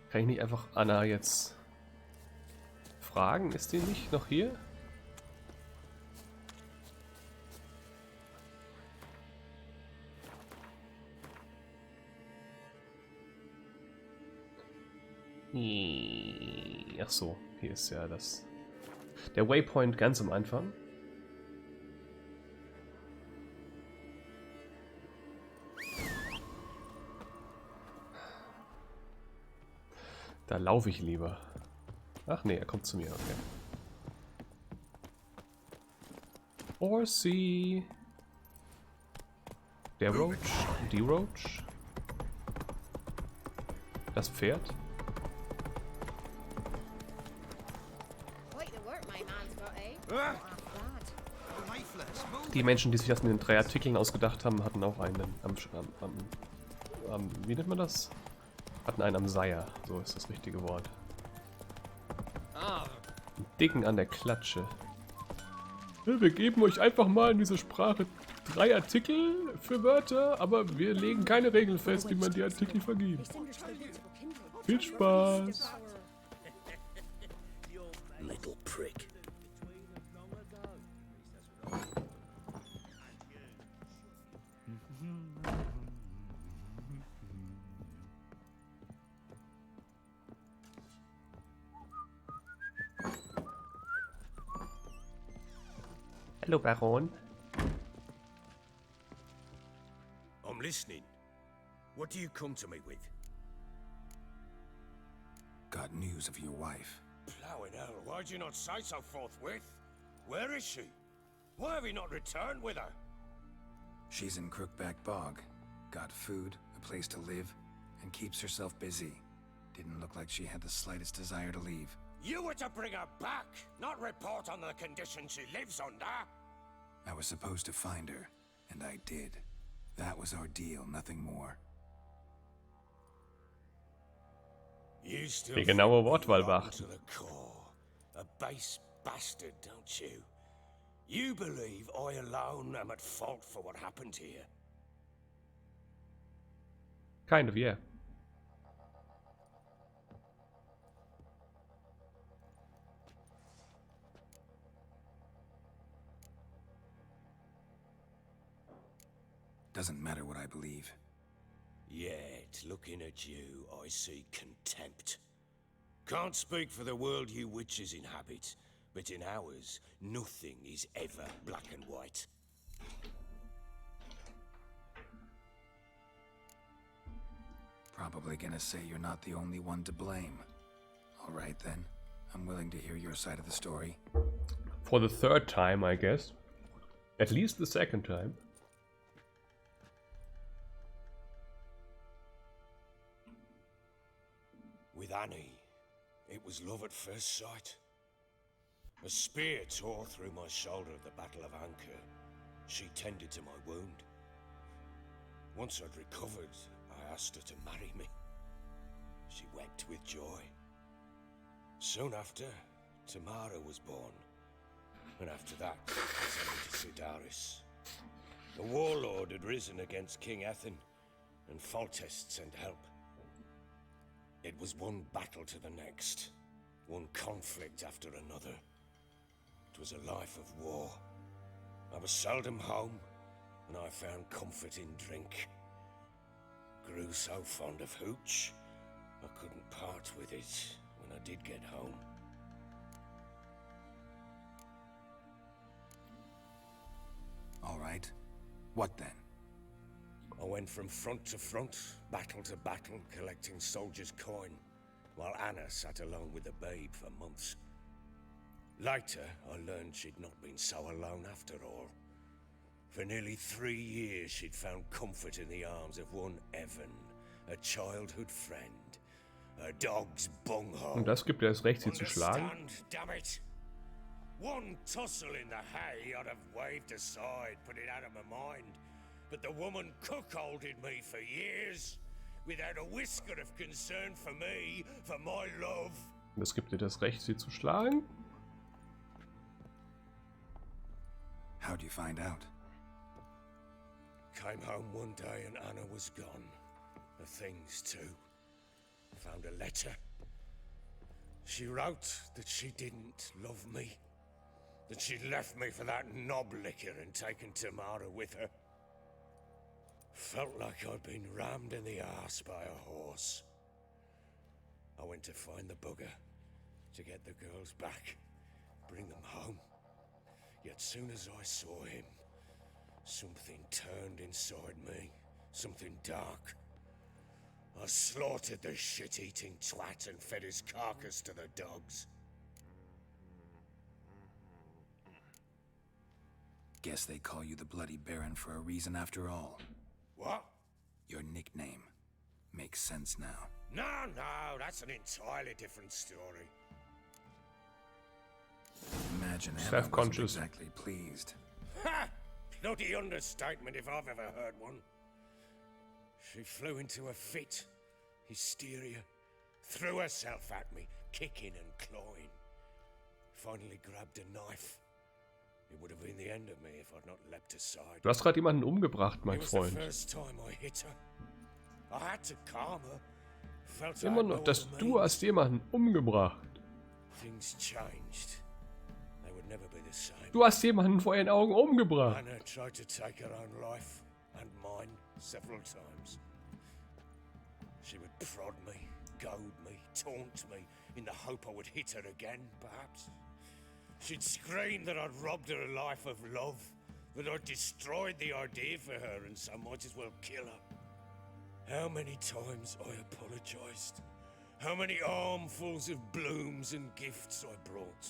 kann ich nicht einfach Anna jetzt fragen? Ist die nicht noch hier? Ach so, hier ist ja der Waypoint ganz am Anfang. Da laufe ich lieber. Ach nee, er kommt zu mir, okay. Orsi. Der Roach, die Roach. Das Pferd. Die Menschen, die sich das mit den 3 Artikeln ausgedacht haben, hatten auch einen wie nennt man das? Hatten einen am Seier, so ist das richtige Wort. Einen Dicken an der Klatsche. Ja, wir geben euch einfach mal in diese Sprache 3 Artikel für Wörter, aber wir legen keine Regeln fest, wie man die Artikel vergibt. Viel Spaß! Little prick. Hallo Baron. I'm listening. What do you come to me with? Got news of your wife. Plowing hell, why'd you not say so forthwith? Where is she? Why have you not returned with her? She's in Crookback Bog. Got food, a place to live, and keeps herself busy. Didn't look like she had the slightest desire to leave. You were to bring her back, not report on the conditions she lives under. I was supposed to find her, and I did. That was our deal, nothing more. You still Die genaue think Wortwahl me rotten beachten. to the core. A base bastard, don't you? You believe I alone am at fault for what happened here? Kind of, yeah. Doesn't matter what I believe. Yet, looking at you, I see contempt. Can't speak for the world you witches inhabit, but in ours, nothing is ever black and white. Probably gonna say you're not the only one to blame. Alright then, I'm willing to hear your side of the story. For the 3rd time, I guess. At least the 2nd time. With Annie, it was love at first sight. A spear tore through my shoulder at the Battle of Anchor. She tended to my wound. Once I'd recovered, I asked her to marry me. She wept with joy. Soon after, Tamara was born. And after that, I was sent to Sidaris. The warlord had risen against King Ethan, and Foltest sent help. It was one battle to the next, one conflict after another. It was a life of war. I was seldom home, and I found comfort in drink. Grew so fond of hooch, I couldn't part with it when I did get home. Alright. What then? I went from front to front, battle to battle, collecting soldiers' coin, while Anna sat alone with the babe for months. Later, I learned she'd not been so alone after all. For nearly 3 years, she'd found comfort in the arms of one Evan, a childhood friend, a dog's bunghole. Und das gibt ihr das Recht, sie zu schlagen? Understand, damn it! One tussle in the hay I'd have waved aside, put it out of my mind. But the woman cuckolded me for years, without a whisker of concern for me, for my love. Das gibt dir das Recht, sie zu schlagen? How'd you find out? Came home one day and Anna was gone. The things too. Found a letter. She wrote that she didn't love me. That she'd left me for that knob licker and taken Tamara with her. Felt like I'd been rammed in the arse by a horse. I went to find the bugger, to get the girls back, bring them home. Yet soon as I saw him, something turned inside me, something dark. I slaughtered the shit-eating twat and fed his carcass to the dogs. Guess they call you the Bloody Baron for a reason after all. What? Your nickname makes sense now. No, that's an entirely different story. Imagine Anna wasn't Self-conscious. exactly pleased. Ha! Bloody understatement if I've ever heard one. She flew into a fit, hysteria, threw herself at me, kicking and clawing. Finally grabbed a knife. It would have been the end of me if I'd not leapt aside. Du hast gerade jemanden umgebracht, mein It was the Freund. first time I hit her. I had to calm her. Felt I Immer had noch, no dass other du means. hast jemanden umgebracht. Things changed. They would never be the same. Du hast jemanden vor ihren Augen umgebracht. Anna tried to take her own life, and mine, several times. She would prod me, goad me, taunt me, in the hope I would hit her again, perhaps. She'd scream that I'd robbed her life of love, that I'd destroyed the idea for her, and so might as well kill her. How many times I apologized. How many armfuls of blooms and gifts I brought.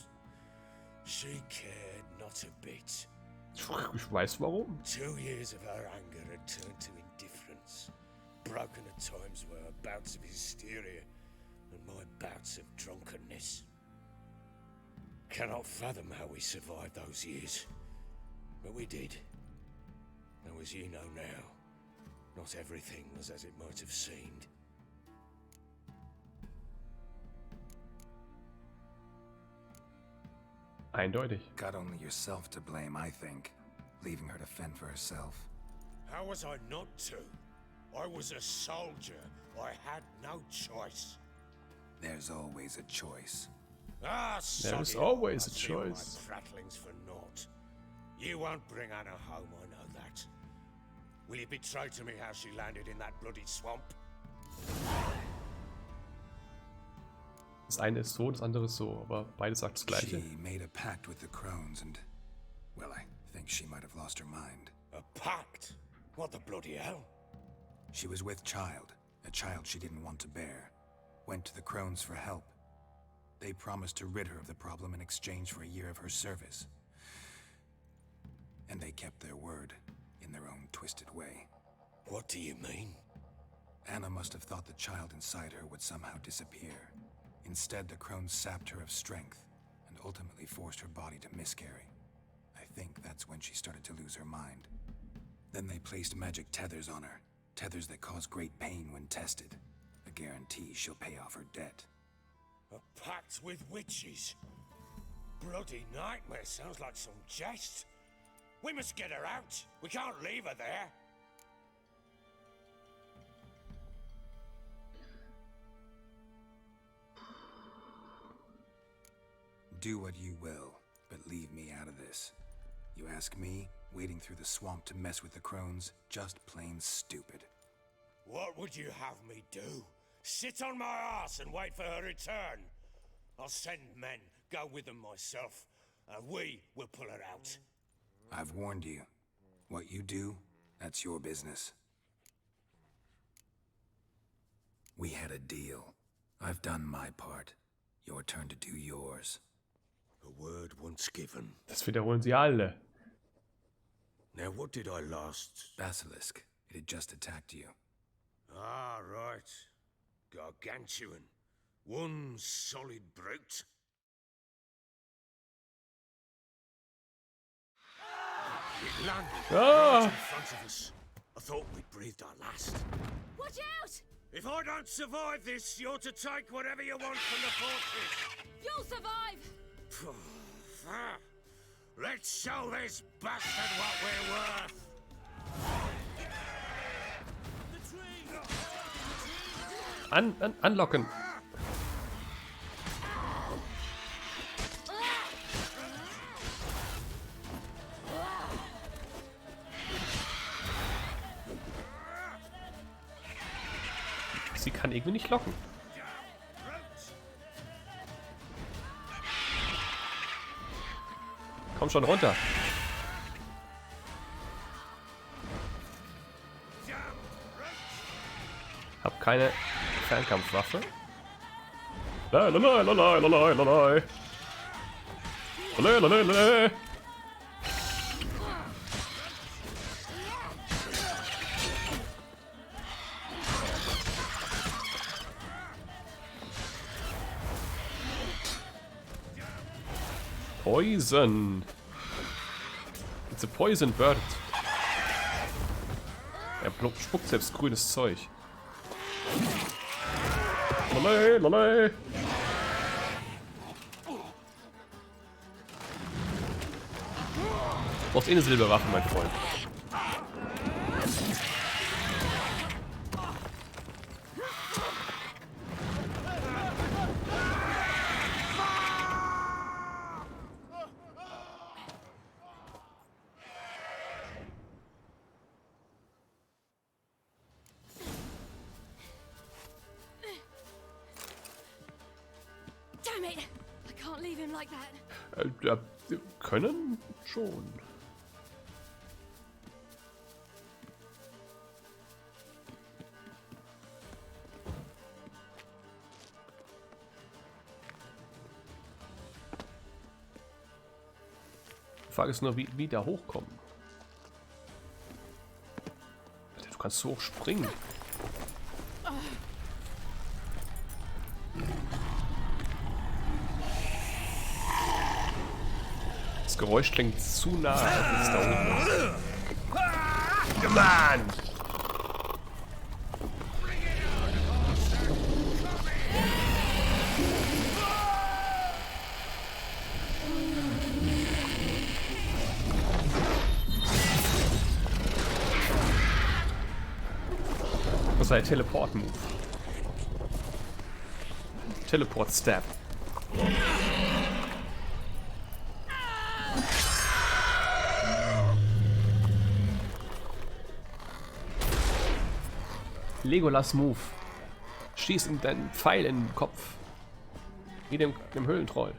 She cared not a bit. Ich weiß warum. 2 years of her anger had turned to indifference. Broken at times were her bouts of hysteria and my bouts of drunkenness. Cannot fathom how we survived those years. But we did. Though as you know now, not everything was as it might have seemed. Eindeutig. Got only yourself to blame, I think. Leaving her to fend for herself. How was I not to? I was a soldier. I had no choice. There's always a choice. Ah, There's sod it always all. a I see all my choice. prattlings for naught. You won't bring Anna home, I know that. Will you betray to me how she landed in that bloody swamp? Das eine ist so, das andere ist so, aber beides sagt das Gleiche. She made a pact with the crones and, well, I think she might have lost her mind. A pact? What the bloody hell? She was with child, a child she didn't want to bear. Went to the crones for help. They promised to rid her of the problem in exchange for a year of her service. And they kept their word, in their own twisted way. What do you mean? Anna must have thought the child inside her would somehow disappear. Instead, the crones sapped her of strength, and ultimately forced her body to miscarry. I think that's when she started to lose her mind. Then they placed magic tethers on her, tethers that cause great pain when tested. A guarantee she'll pay off her debt. A pact with witches? Bloody nightmare, sounds like some jest. We must get her out. We can't leave her there. Do what you will, but leave me out of this. You ask me, wading through the swamp to mess with the crones, just plain stupid. What would you have me do? Sit on my ass and wait for her return? I'll send men, go with them myself, and we will pull her out. I've warned you. What you do, that's your business. We had a deal. I've done my part. Your turn to do yours. A word once given. Das wiederholen sie alle. Now what did I last... Basilisk. It had just attacked you. Ah, right. Gargantuan. One solid brute. It landed right in front of us. I thought we'd breathed our last. Watch out! If I don't survive this, you're to take whatever you want from the fortress. You'll survive! Let's show this bastard what we're worth. Anlocken. Sie kann irgendwie nicht locken. Komm schon runter. Hab keine Fernkampfwaffe. Lalalala. Poison. It's a poison bird. Er spuckt selbst grünes Zeug. Lalei, lalei. Du brauchst eh eine Silberwaffe, mein Freund. Damn it! I can't leave him like that. Ja, wir können schon. Die Frage ist nur, wie da hochkommen. Du kannst so hoch springen. Das Geräusch klingt zu nah, als es da oben ist. Come on! Das war der Teleport-Move. Teleport-Stab. Legolas Move. Schieß ihm deinen Pfeil in den Kopf. Wie dem Höhlentroll.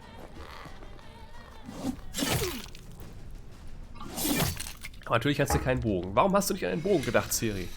Aber natürlich hast du keinen Bogen. Warum hast du nicht an einen Bogen gedacht, Ciri?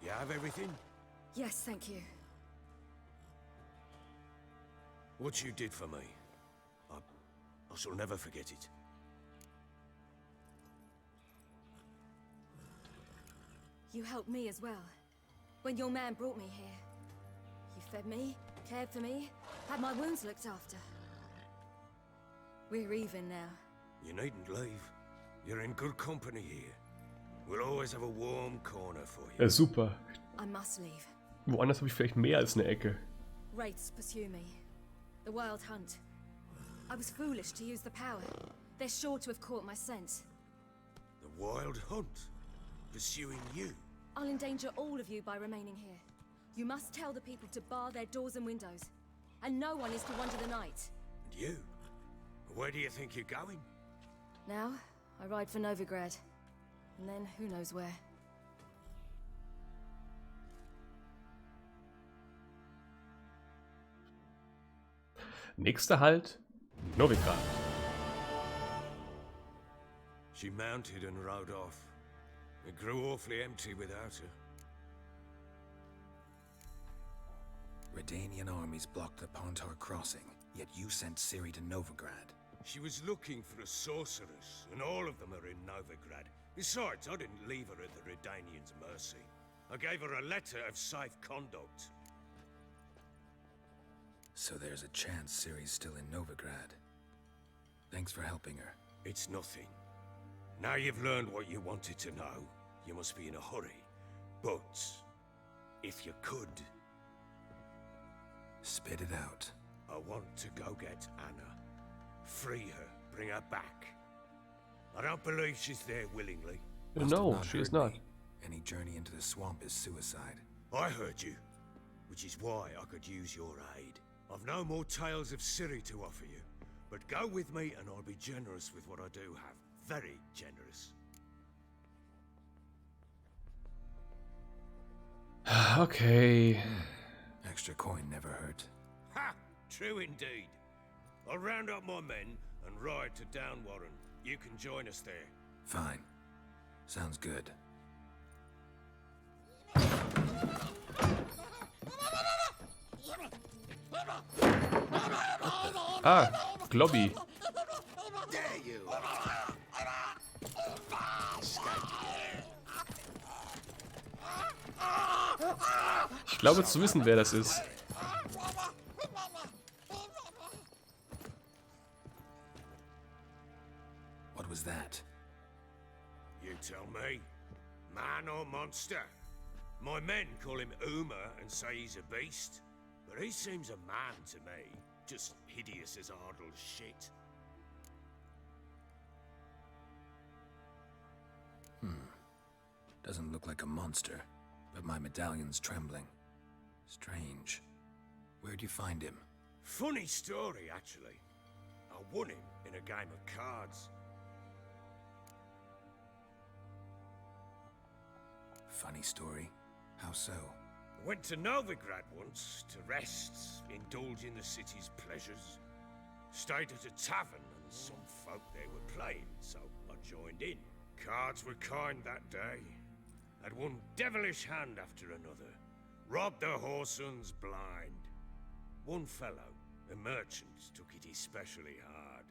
You have everything? Yes, thank you. What you did for me, I shall never forget it. You helped me as well. When your man brought me here, you fed me, cared for me, had my wounds looked after. We're even now. You needn't leave. You're in good company here. We'll always have a warm corner for you. Ja, super. I must leave. Woanders habe ich vielleicht mehr als eine Ecke. Wraiths pursue me. The wild hunt. I was foolish to use the power. They're sure to have caught my scent. The wild hunt? Pursuing you? I'll endanger all of you by remaining here. You must tell the people to bar their doors and windows. And no one is to wander the night. And you? Where do you think you're going? Now, I ride for Novigrad. And then, who knows where. Nächster Halt, Novigrad. She mounted and rode off. It grew awfully empty without her. Redanian armies blocked the Pontar crossing, yet you sent Ciri to Novigrad. She was looking for a sorceress, and all of them are in Novigrad. Besides, I didn't leave her at the Redanians' mercy. I gave her a letter of safe conduct. So there's a chance Ciri's still in Novigrad. Thanks for helping her. It's nothing. Now you've learned what you wanted to know, you must be in a hurry. But, if you could... Spit it out. I want to go get Anna. Free her, bring her back. I don't believe she's there willingly. No, she is not. Any journey into the swamp is suicide. I heard you, which is why I could use your aid. I've no more tales of Ciri to offer you, but go with me and I'll be generous with what I do have. Very generous. Okay. Extra coin never hurt. Ha! True indeed. I'll round up my men and ride to Downwarren. You can join us there. Fine. Sounds good. Ah, Globby. There you are. Ich glaube zu wissen, wer das ist. What was that? You tell me. Man or monster? My men call him Uma and say he's a beast. But he seems a man to me. Just hideous as Ardle's shit. Doesn't look like a monster, but my medallion's trembling. Strange. Where'd you find him? Funny story, actually. I won him in a game of cards. Funny story? How so? Went to Novigrad once to rest, indulge in the city's pleasures. Stayed at a tavern and some folk there were playing, so I joined in. Cards were kind that day. Had one devilish hand after another. Robbed the whoresons blind. One fellow, a merchant, took it especially hard.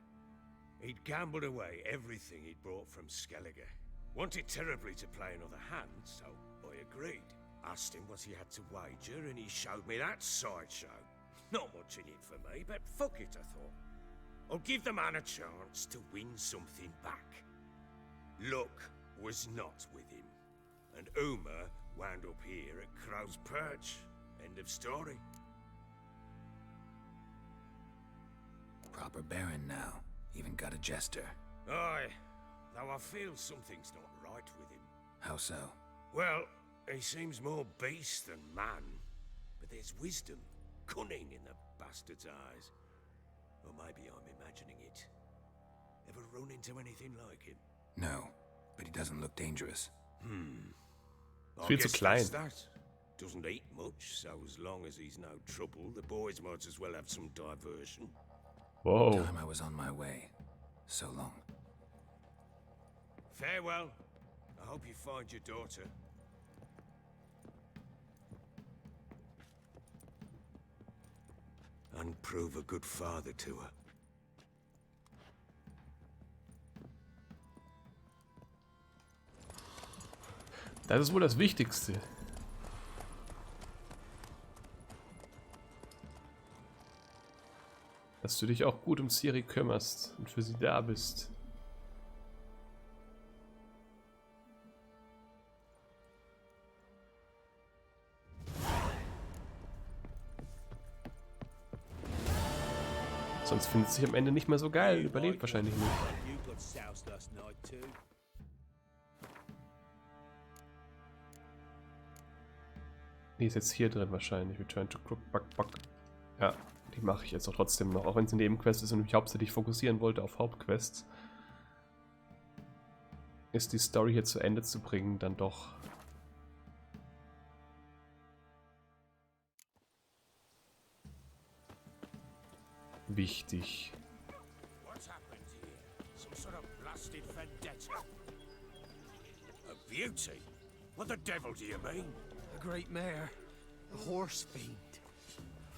He'd gambled away everything he'd brought from Skellige. Wanted terribly to play another hand, so I agreed. Asked him what he had to wager, and he showed me that sideshow. Not much in it for me, but fuck it, I thought. I'll give the man a chance to win something back. Luck was not with him, and Uma wound up here at Crow's Perch. End of story. Proper baron now. Even got a jester. Aye, though I feel something's not right with him. How so? Well, he seems more beast than man, but there's wisdom, cunning in the bastard's eyes. Or maybe I'm imagining it. Ever run into anything like him? No, but he doesn't look dangerous. I Viel zu guess klein. that's that. Doesn't eat much, so as long as he's no trouble, the boys might as well have some diversion. Whoa. Time I was on my way. So long. Farewell. I hope you find your daughter. And prove a good father to her. Das ist wohl das Wichtigste. Dass du dich auch gut um Ciri kümmerst und für sie da bist. Sonst findet es sich am Ende nicht mehr so geil. Überlebt wahrscheinlich nicht. You got soused last night too. Die ist jetzt hier drin wahrscheinlich. Return to Crookback. Ja, die mache ich jetzt auch trotzdem noch. Auch wenn es eine Nebenquest ist und mich hauptsächlich fokussieren wollte auf Hauptquests. Ist die Story hier zu Ende zu bringen dann doch wichtig. What's happened here? Some sort of blasted vendetta. A beauty? What the devil do you mean? A great mare. A horse fiend.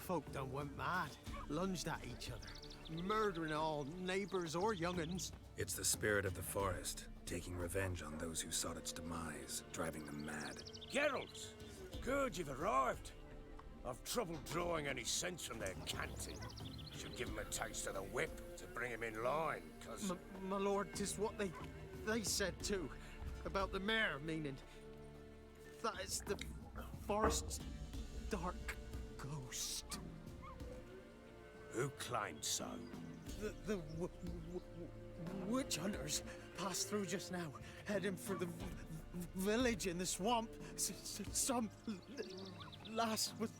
Folk done went mad. Lunged at each other. Murdering all neighbors or young'uns. It's the spirit of the forest, taking revenge on those who sought its demise, driving them mad. Geralt! Good, you've arrived. I've trouble drawing any sense from their canting. Should give him a taste of the whip to bring him in line, cause... My lord, 'tis what they said too. About the mare, meaning... that is the forest's dark ghost. Who claimed so? The witch hunters passed through just now, heading for the village in the swamp. Some lass with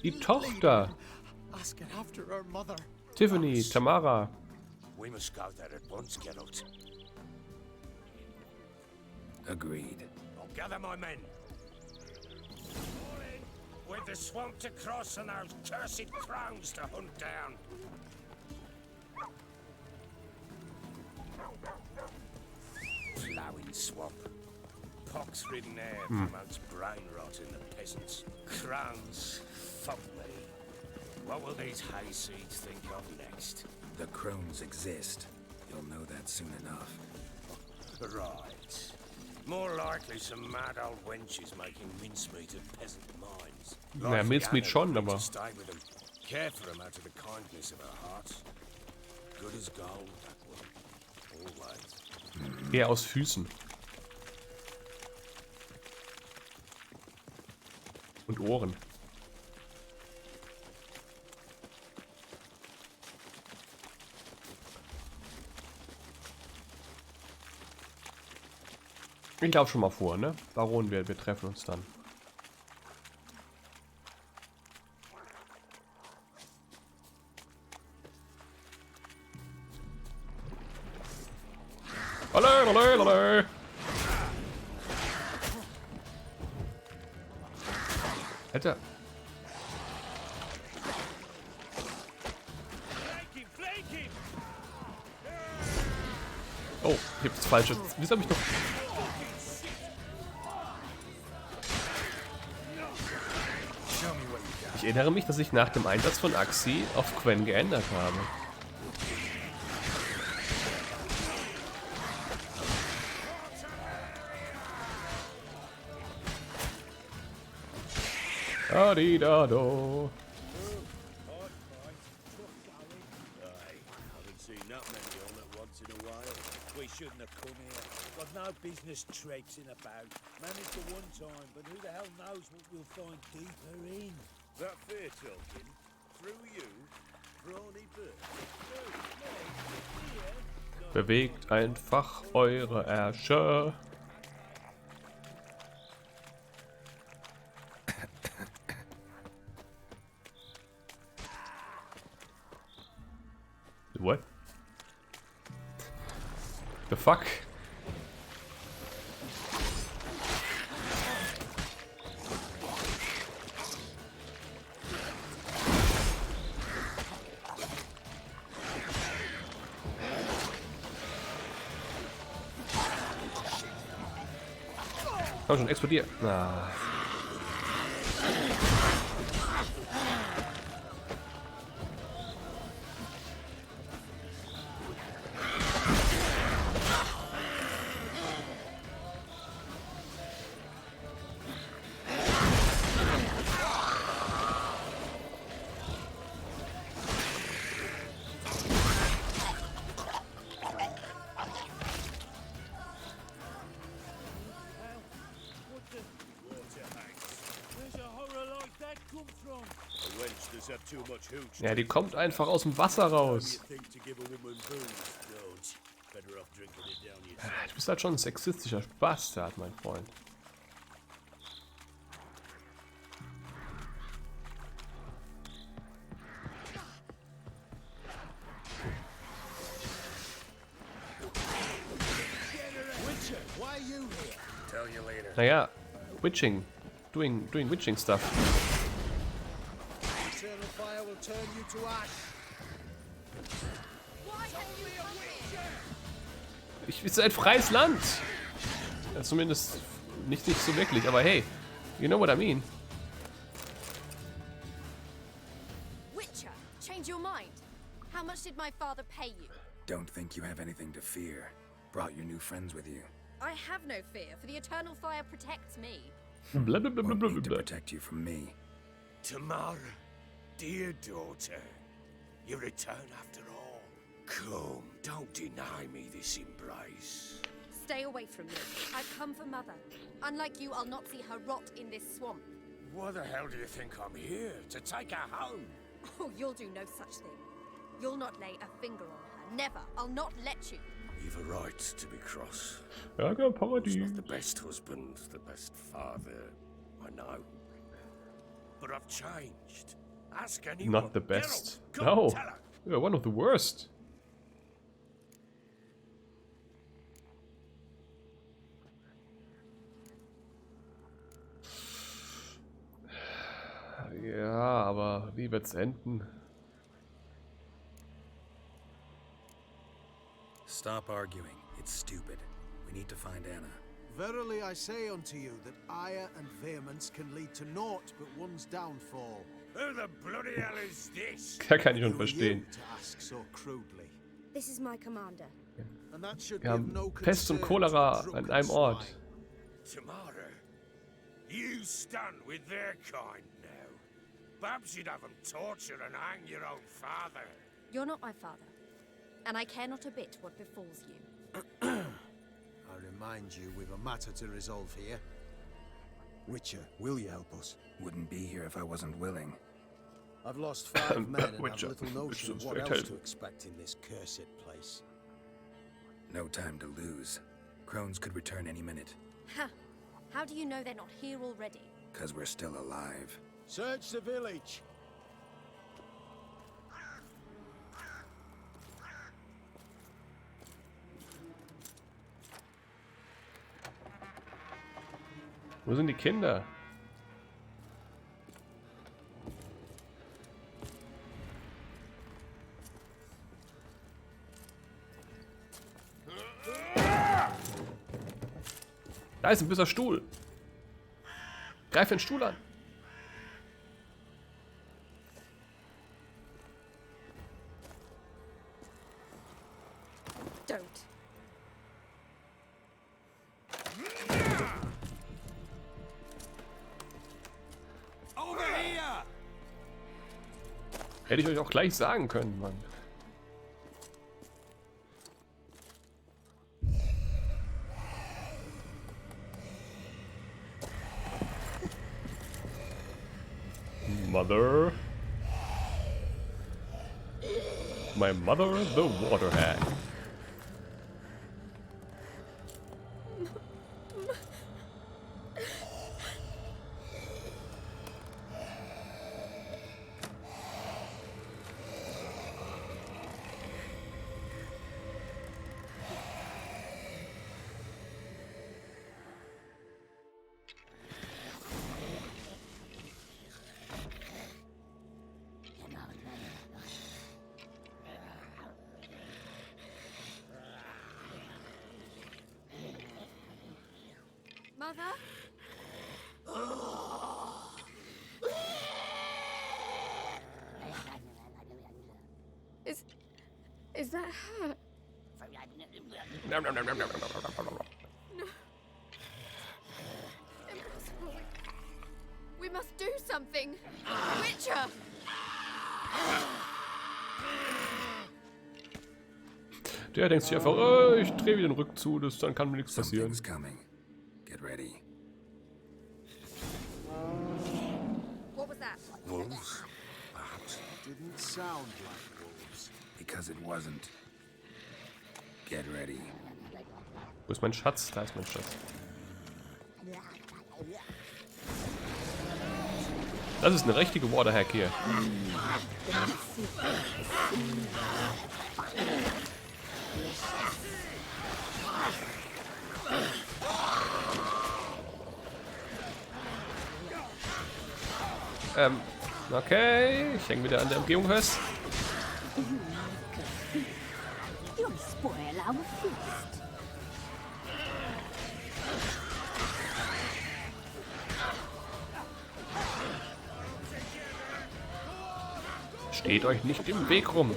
Die Tochter. asking after her mother. Tiffany, Tamara. We must go there at once, Geralt. Agreed. I'll gather my men. All in, with the swamp to cross and those cursed crows to hunt down. Flowing swamp. Pox-ridden air promotes brain rot in the peasants. Crones, fuck me. What will these hayseeds think of next? The crones exist. You'll know that soon enough. Right. More likely some mad old wenches making mincemeat of peasant minds. Naja, Mincemeat schon, Anna aber... to stay with them. Care for them out of the kindness of her heart. Good as gold, that one. Always. Eher aus Füßen. Und Ohren. Ich laufe schon mal vor, ne? Baron, wir treffen uns dann. Hallo. Alter. Oh, ich hab das falsche. Wieso hab ich noch... Ich erinnere mich, dass ich nach dem Einsatz von Axi auf Quen geändert habe. Adidado. Shouldn't have come here. Got no business traipsing about. Managed for one time, but who the hell knows what we'll find deeper in? That fair talking? Through you? Brawny bird? Bewegt einfach eure Ärsche. What? The fuck? Komm schon, explodiert. Ah. Ja, die kommt einfach aus dem Wasser raus. Du bist halt schon ein sexistischer Bastard, mein Freund. Naja, Witching. Doing witching stuff. Fire will turn you to ash. Ich ist ein freies Land. Ja, zumindest nicht so wirklich, aber hey, you know what I mean. Witcher, change your mind. How much did my father pay you? Don't think you have anything to fear. Brought your new friends with you. I have no fear, for the eternal fire protects me. Blah, blah, blah, blah, blah, Need to blah. protect you from me. Tamara, dear daughter, you return after all. Come, don't deny me this embrace. Stay away from me. I've come for Mother. Unlike you, I'll not see her rot in this swamp. Why the hell do you think I'm here? To take her home? Oh, you'll do no such thing. You'll not lay a finger on her. Never. I'll not let you. You've a right to be cross. Ja, I was Party. not the best husband, the best father, I know. But I've changed. Ask anyone. Not the best. Geralt, come, No. tell her. You're one of the worst. Ja, aber wie wird's enden? Stop arguing. It's stupid. We need to find Anna. Verily I say unto you that ire and vehemence can lead to naught but one's downfall. Who the bloody hell is this? Ja, kann ich schon Who are verstehen. you to ask so crudely? This is my commander. And that should Wir give haben no Pest und concern to Cholera a drunken an einem Ort. swine. Tamara, you stand with their kind now. Perhaps you'd have them torture and hang your own father. You're not my father. And I care not a bit what befalls you. I remind you, we've a matter to resolve here. Witcher, will you help us? Wouldn't be here if I wasn't willing. I've lost 5 men and have Witcher, little notion of Witcher's what fairy else tale. to expect in this cursed place. No time to lose. Crones could return any minute. Ha! How do you know they're not here already? 'Cause we're still alive. Search the village. Wo sind die Kinder? Da ist ein böser Stuhl. Greif den Stuhl an. Don't. Over here! Hätte ich euch auch gleich sagen können, Mann. Mother. My mother, the water hag. Mother? Is that her? Nom, nom, nom, nom, nom, nom, nom, nom, nom. Impossible. We must do something. Witcher! Der denkt sich einfach, ich drehe wieder den Rücken zu, dann kann mir nichts passieren. Something's coming. Get ready. What was that? Wolves? Perhaps. Didn't sound like wolves. Because it wasn't. Get ready. Wo ist mein Schatz? Da ist mein Schatz. Das ist eine richtige Waterhack hier. Okay, ich hänge wieder an der Umgebung fest. You'll spoil our feast. Steht euch nicht im Weg rum.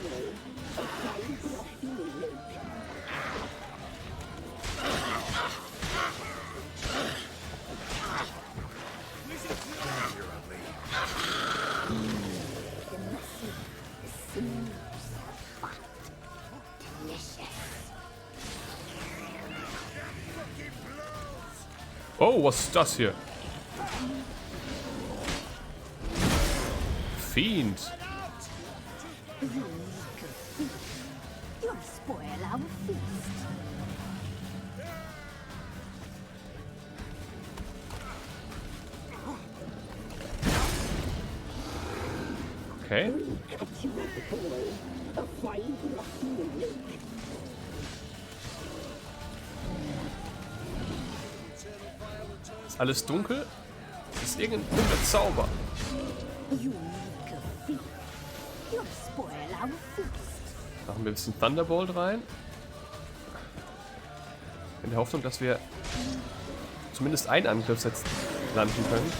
Oh, was ist das hier? Fiend. You'll spoil our feast. Okay. Ist alles dunkel? Ist irgendein dunkler Zauber. Machen wir ein bisschen Thunderbolt rein. In der Hoffnung, dass wir zumindest einen Angriff jetzt landen können.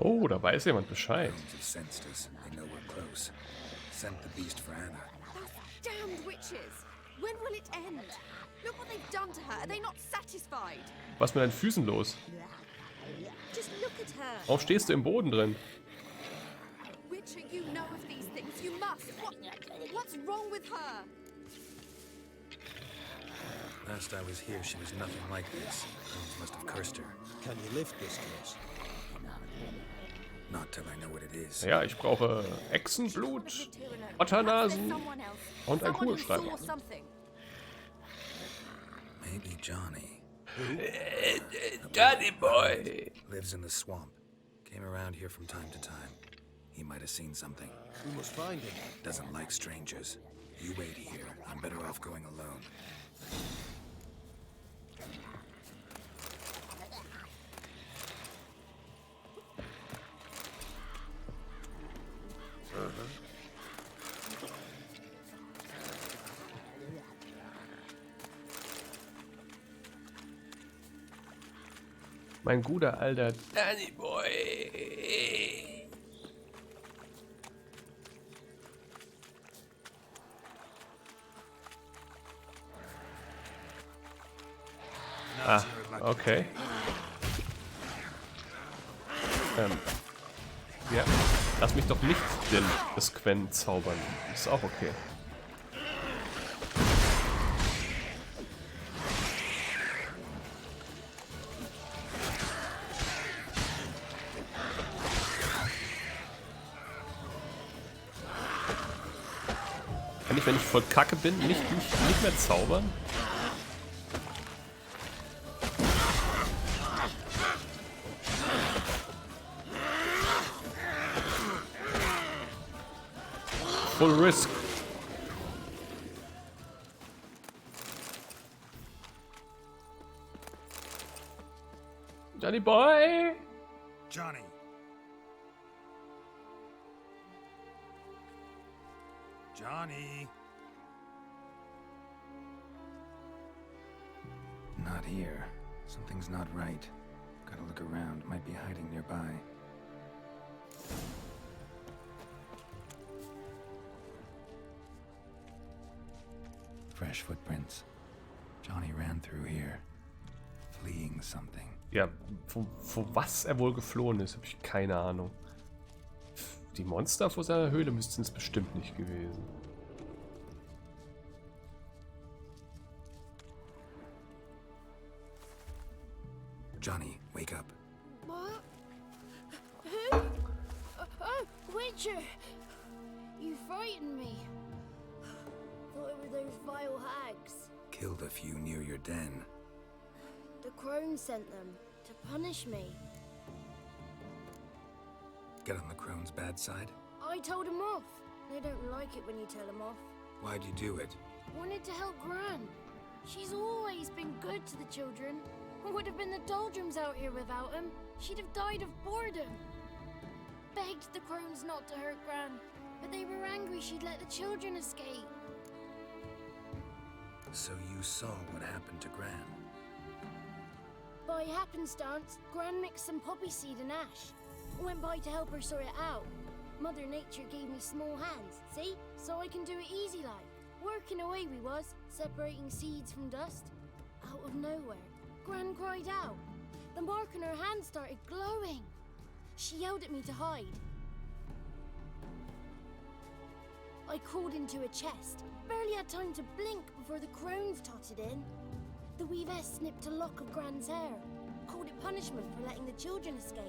Oh, da weiß jemand Bescheid. Damned witches! When will it end? Look what they've done to her. Are they not satisfied? Was ist mit deinen Füßen los? Just look at her. Warum stehst du im Boden drin? Witcher, you know of these things. You must. What's wrong with her? Last I was here, she was nothing like this. Crones must have cursed her. Can you lift this to us? Not till I know what it is. Ja, ich brauche Echsenblut, Otternasen und ein Kugelschreiber. Maybe Johnny. Johnny boy! Lives in the swamp. Came around here from time to time. He might have seen something. We must find him. Doesn't like strangers. You wait here. I'm better off going alone. Mein guter alter Danny Boy. Ah, okay. Ja, lass mich doch nicht das Quen zaubern. Ist auch okay. Kann ich, wenn ich voll Kacke bin, nicht mehr zaubern? Full risk. Johnny boy. Johnny. Johnny. Not here. Something's not right. Gotta look around. Might be hiding nearby. Fresh footprints. Johnny ran through here, fleeing something. Ja, vor was er wohl geflohen ist, habe ich keine Ahnung. Die Monster vor seiner Höhle müssten es bestimmt nicht gewesen. Johnny, wake up. What? Who? Oh, Witcher! You frightened me. Thought it were those vile hags. Killed a few near your den. The crone sent them to punish me. Get on the crone's bad side? I told them off. They don't like it when you tell them off. Why'd you do it? Wanted to help Gran. She's always been good to the children. It would have been the doldrums out here without him. She'd have died of boredom. Begged the crones not to hurt Gran, but they were angry she'd let the children escape. So you saw what happened to Gran? By happenstance, Gran mixed some poppy seed and ash. Went by to help her sort it out. Mother Nature gave me small hands, see? So I can do it easy like. Working away we was, separating seeds from dust. Out of nowhere, Gran cried out. The mark on her hand started glowing. She yelled at me to hide. I crawled into a chest. Barely had time to blink before the crones totted in. The weavess snipped a lock of Gran's hair. Called it punishment for letting the children escape.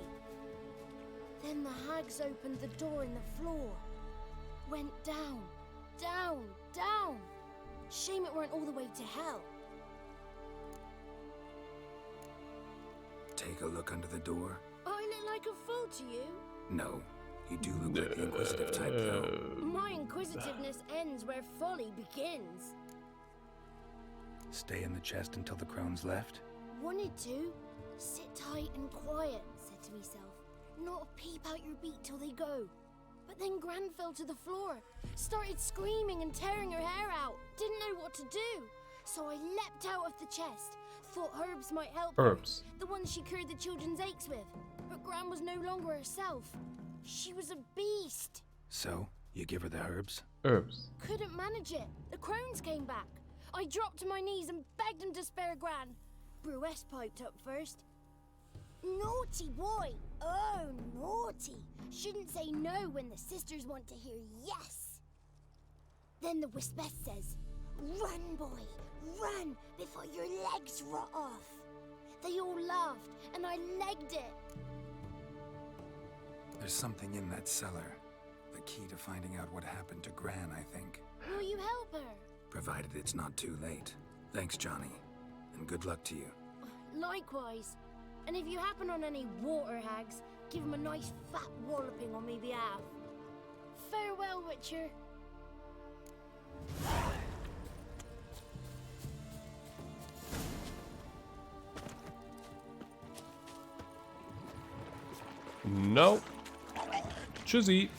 Then the hags opened the door in the floor. Went down, down, down. Shame it weren't all the way to hell. Take a look under the door. I look like a fool to you? No, you do look like the inquisitive type, though. My inquisitiveness ends where folly begins. Stay in the chest until the crones left? Wanted to. Sit tight and quiet, said to myself. Not peep out your beat till they go. But then Gran fell to the floor, started screaming and tearing her hair out. Didn't know what to do. So I leapt out of the chest. Thought herbs might help her. Herbs. The ones she cured the children's aches with. But Gran was no longer herself. She was a beast. So, you give her the herbs? Herbs. Couldn't manage it. The crones came back. I dropped to my knees and begged him to spare Gran. Bruess piped up first. Naughty boy. Oh, naughty. Shouldn't say no when the sisters want to hear yes. Then the Wispess says, run, boy, run before your legs rot off. They all laughed, and I legged it. There's something in that cellar. The key to finding out what happened to Gran, I think. Will you help her? Provided it's not too late. Thanks, Johnny. And good luck to you. Likewise. And if you happen on any water hags, give them a nice fat walloping on me behalf. Farewell, Witcher. No. Tschüssi.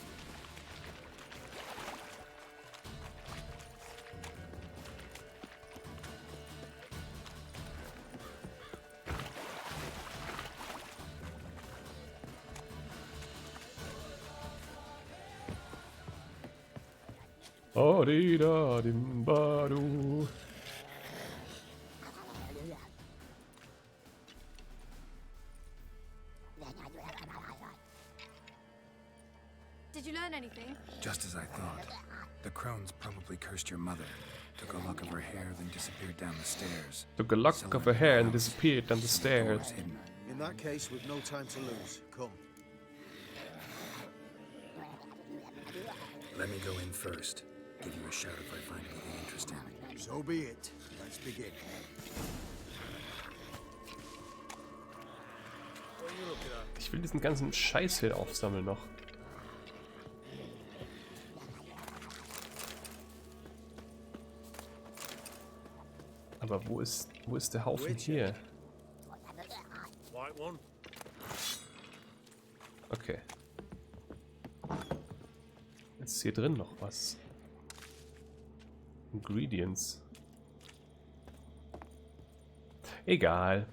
Dim-ba-du. Did you learn anything? Just as I thought. The crones probably cursed your mother. Took a lock of her hair, then disappeared down the stairs. Took a lock of her hair and disappeared down the stairs. In that case, we've no time to lose. Come. Let me go in first. Give you a shout if I find anything interesting. So be it. Let's begin. Ich will diesen ganzen Scheiß hier aufsammeln noch. Aber wo ist der Haufen hier? Okay. Jetzt ist hier drin noch was. Ingredients. Egal.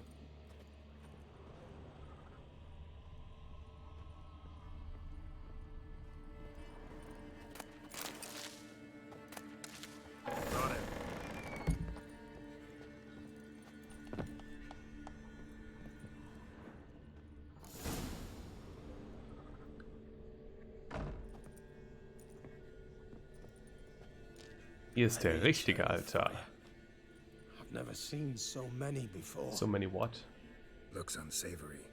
Hier ist der richtige Altar. I've never seen so many before. So many what? Looks unsavory.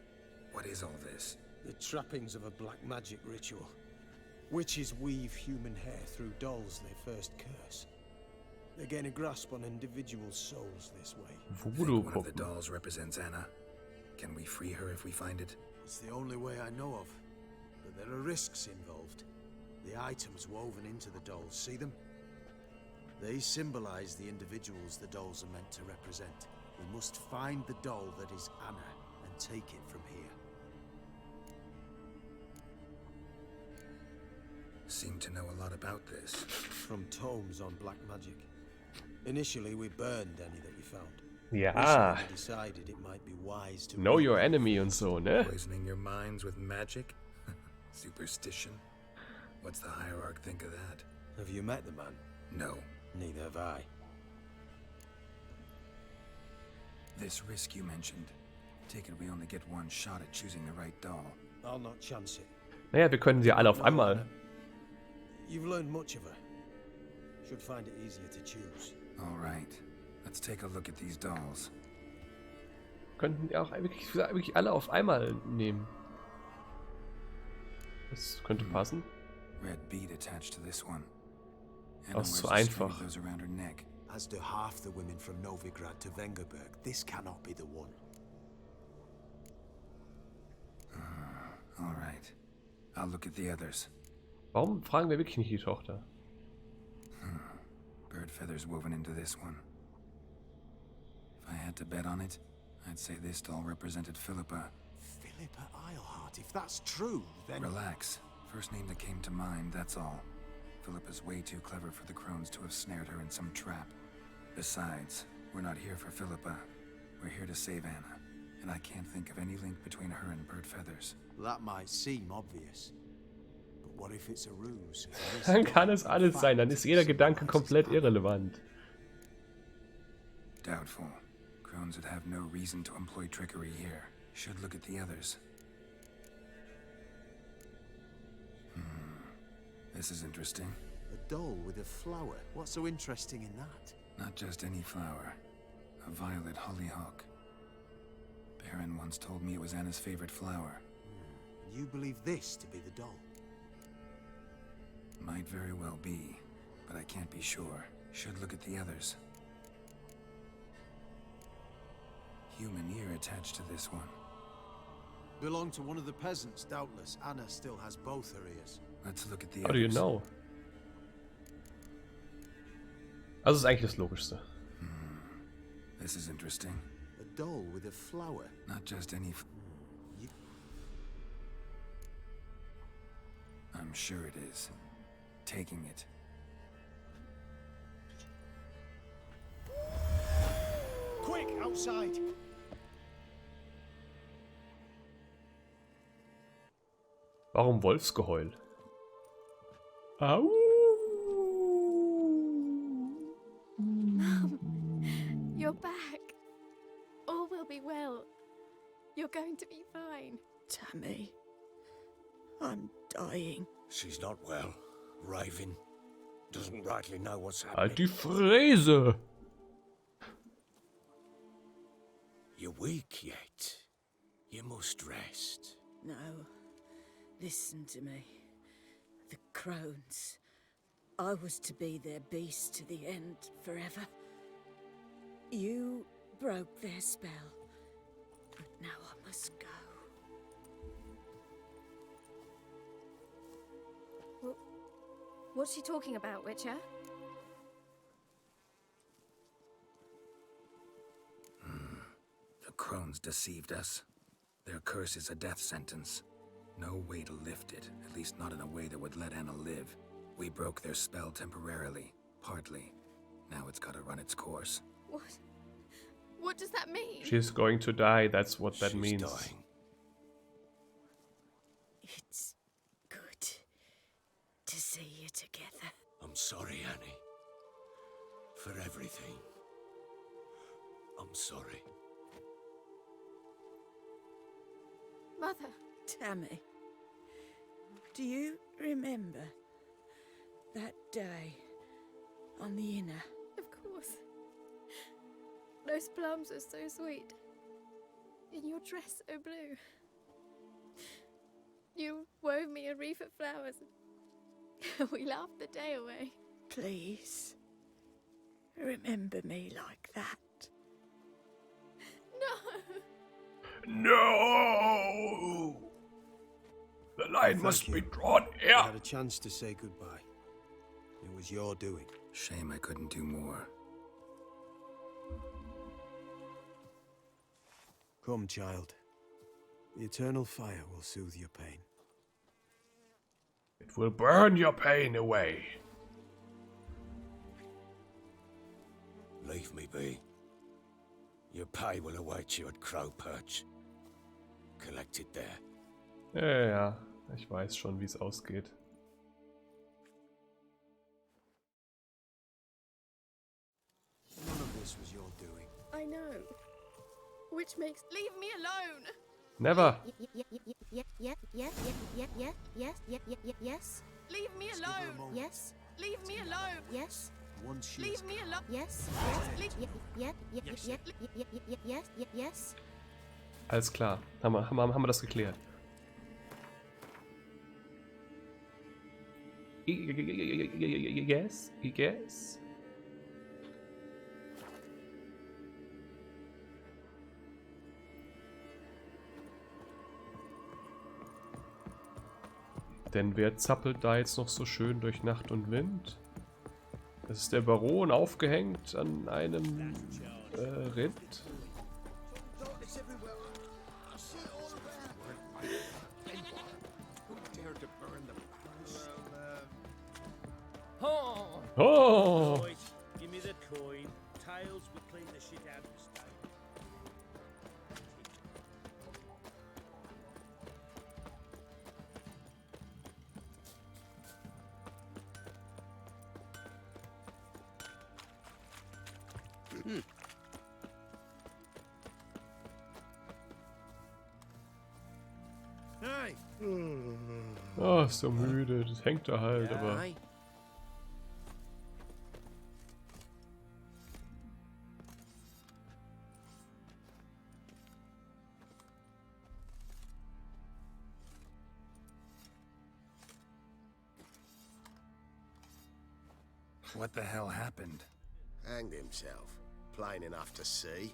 What is all this? The trappings of a black magic ritual. Witches weave human hair through dolls they first curse. They gain a grasp on individual souls this way. Think one of the dolls represents Anna. Can we free her if we find it? It's the only way I know of. But there are risks involved. The items woven into the dolls, see them? They symbolize the individuals the dolls are meant to represent. We must find the doll that is Anna and take it from here. Seem to know a lot about this. From tomes on black magic. Initially, we burned any that we found. Ja. Recently, we decided it might be wise to Know your enemy und so, ne? Poisoning your minds with magic? Superstition? What's the hierarch think of that? Have you met the man? No. Neither have I. This risk you mentioned. Take it we only get one shot at choosing the right doll. I'll not chance it. Naja, wir können sie alle auf einmal. You've learned much of her. Should find it easier to choose. All right. Let's take a look at these dolls. Könnten die auch wirklich alle auf einmal nehmen. Das könnte passen. Red bead attached to this one. Das ist zu einfach. Around her neck. As do half the women from Novigrad to Vengerberg. This cannot be the one. All right. I'll look at the others. Warum fragen wir wirklich nicht die Tochter? Bird feathers woven into this one. If I had to bet on it, I'd say this doll represented Philippa. Philippa Eilhart, if that's true, then... Relax. First name that came to mind, that's all. Philippa's way too clever for the crones to have snared her in some trap. Besides, we're not here for Philippa. We're here to save Anna. And I can't think of any link between her and Bird feathers. That might seem obvious. But what if it's a ruse? Dann kann es alles sein, dann ist jeder Gedanke komplett irrelevant. Doubtful. Crones would have no reason to employ trickery here. Should look at the others. This is interesting. A doll with a flower. What's so interesting in that? Not just any flower. A violet hollyhock. Baron once told me it was Anna's favorite flower. You believe this to be the doll? Might very well be, but I can't be sure. Should look at the others. Human ear attached to this one. Belonged to one of the peasants, doubtless. Anna still has both her ears. Let's look at the How do you others. know? Also ist eigentlich das Logischste. This is interesting. A doll with a flower. Not just any I'm sure it is. Taking it. Quick, outside! Warum Wolfsgeheul? Au! You're back. All will be well. You're going to be fine. Tammy, I'm dying. She's not well. Raving. Doesn't rightly know what's happening. Halt die Fräse! You're weak yet. You must rest. No. Listen to me. The crones. I was to be their beast to the end, forever. You broke their spell. But now I must go. What's she talking about, Witcher? The crones deceived us. Their curse is a death sentence. No way to lift it, at least not in a way that would let Anna live. We broke their spell temporarily, partly. Now it's gotta run its course. What? What does that mean? She's going to die, that's what that She's means. dying. It's good to see you together. I'm sorry, Annie. For everything. I'm sorry. Mother. Tammy, do you remember that day on the Inner? Of course. Those plums are so sweet. In your dress so blue. You wove me a wreath of flowers. We laughed the day away. Please, remember me like that. No! No! The line must be drawn I here. had a chance to say goodbye. It was your doing. Shame I couldn't do more. Come, child. The eternal fire will soothe your pain. It will burn your pain away. Leave me be. Your pay will await you at Crow Perch. Collect it there. Ja, ja, ich weiß schon, wie es ausgeht. None of this was your doing. I know. Which makes... Leave me alone! Never. Yes. Leave me alone! Yes. Leave me alone! Yes. Once she Leave me alone! Yes. Yes. Alles klar. Haben wir das geklärt. Yes. Denn wer zappelt da jetzt noch so schön durch Nacht und Wind? Das ist der Baron, aufgehängt an einem Rind. Oh! Right, give me the coin. Tails will clean the shit out of the stable. Hey! Oh, ist so müde. Das hängt da halt, aber... Aye. What the hell happened? Hanged himself. Plain enough to see.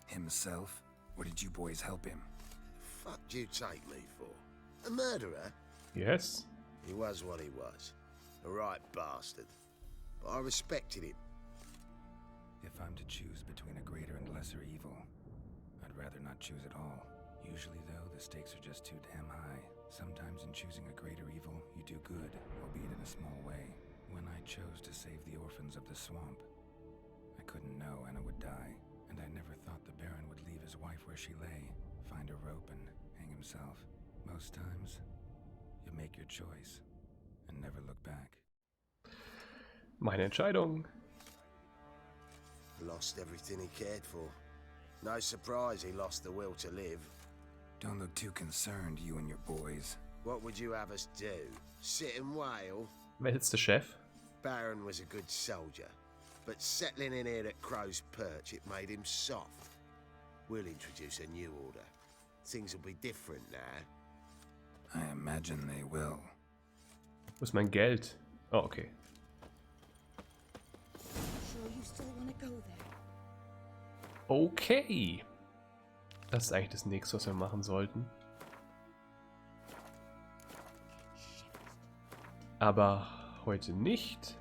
Himself? Or did you boys help him? Fuck'd you take me for? A murderer? Yes. He was what he was. A right bastard. But I respected him. If I'm to choose between a greater and lesser evil, I'd rather not choose at all. Usually, though, the stakes are just too damn high. Sometimes in choosing a greater evil, you do good, albeit in a small way. When I chose to save the orphans of the swamp, I couldn't know Anna would die, and I never thought the Baron would leave his wife where she lay, find a rope and hang himself. Most times, you make your choice and never look back. Meine Entscheidung. Lost everything he cared for. No surprise he lost the will to live. Don't look too concerned, you and your boys. What would you have us do? Sit and wail? Wer ist der Chef? Baron was a good soldier, but settling in here at Crow's Perch, it made him soft. We'll introduce a new order. Things will be different now. I imagine they will. Wo ist mein Geld? Oh, okay. Sure you still want to go there? Okay. Das ist eigentlich das nächste, was wir machen sollten. Aber heute nicht.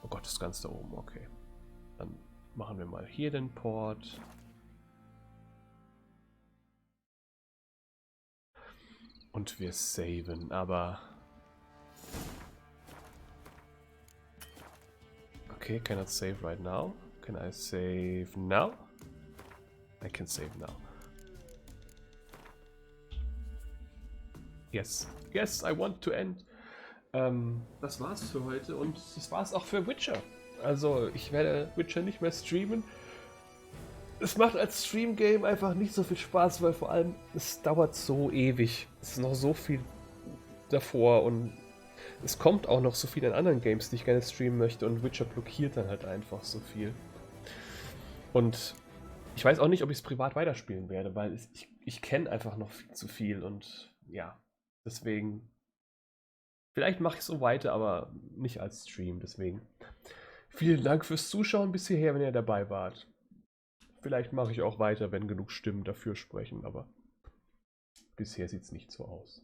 Oh Gott, das ist ganz da oben, okay. Dann machen wir mal hier den Port. Und wir saven, aber... Okay, cannot save right now. Can I save now? I can save now. Yes. Yes, I want to end. Das war's für heute und das war's auch für Witcher. Also, ich werde Witcher nicht mehr streamen. Es macht als Stream-Game einfach nicht so viel Spaß, weil vor allem es dauert so ewig. Es ist noch so viel davor und es kommt auch noch so viel in anderen Games, die ich gerne streamen möchte und Witcher blockiert dann halt einfach so viel. Und ich weiß auch nicht, ob ich es privat weiterspielen werde, weil ich kenne einfach noch viel zu viel und ja, deswegen, vielleicht mache ich so weiter, aber nicht als Stream, deswegen. Vielen Dank fürs Zuschauen bis hierher, wenn ihr dabei wart. Vielleicht mache ich auch weiter, wenn genug Stimmen dafür sprechen, aber Bisher sieht es nicht so aus.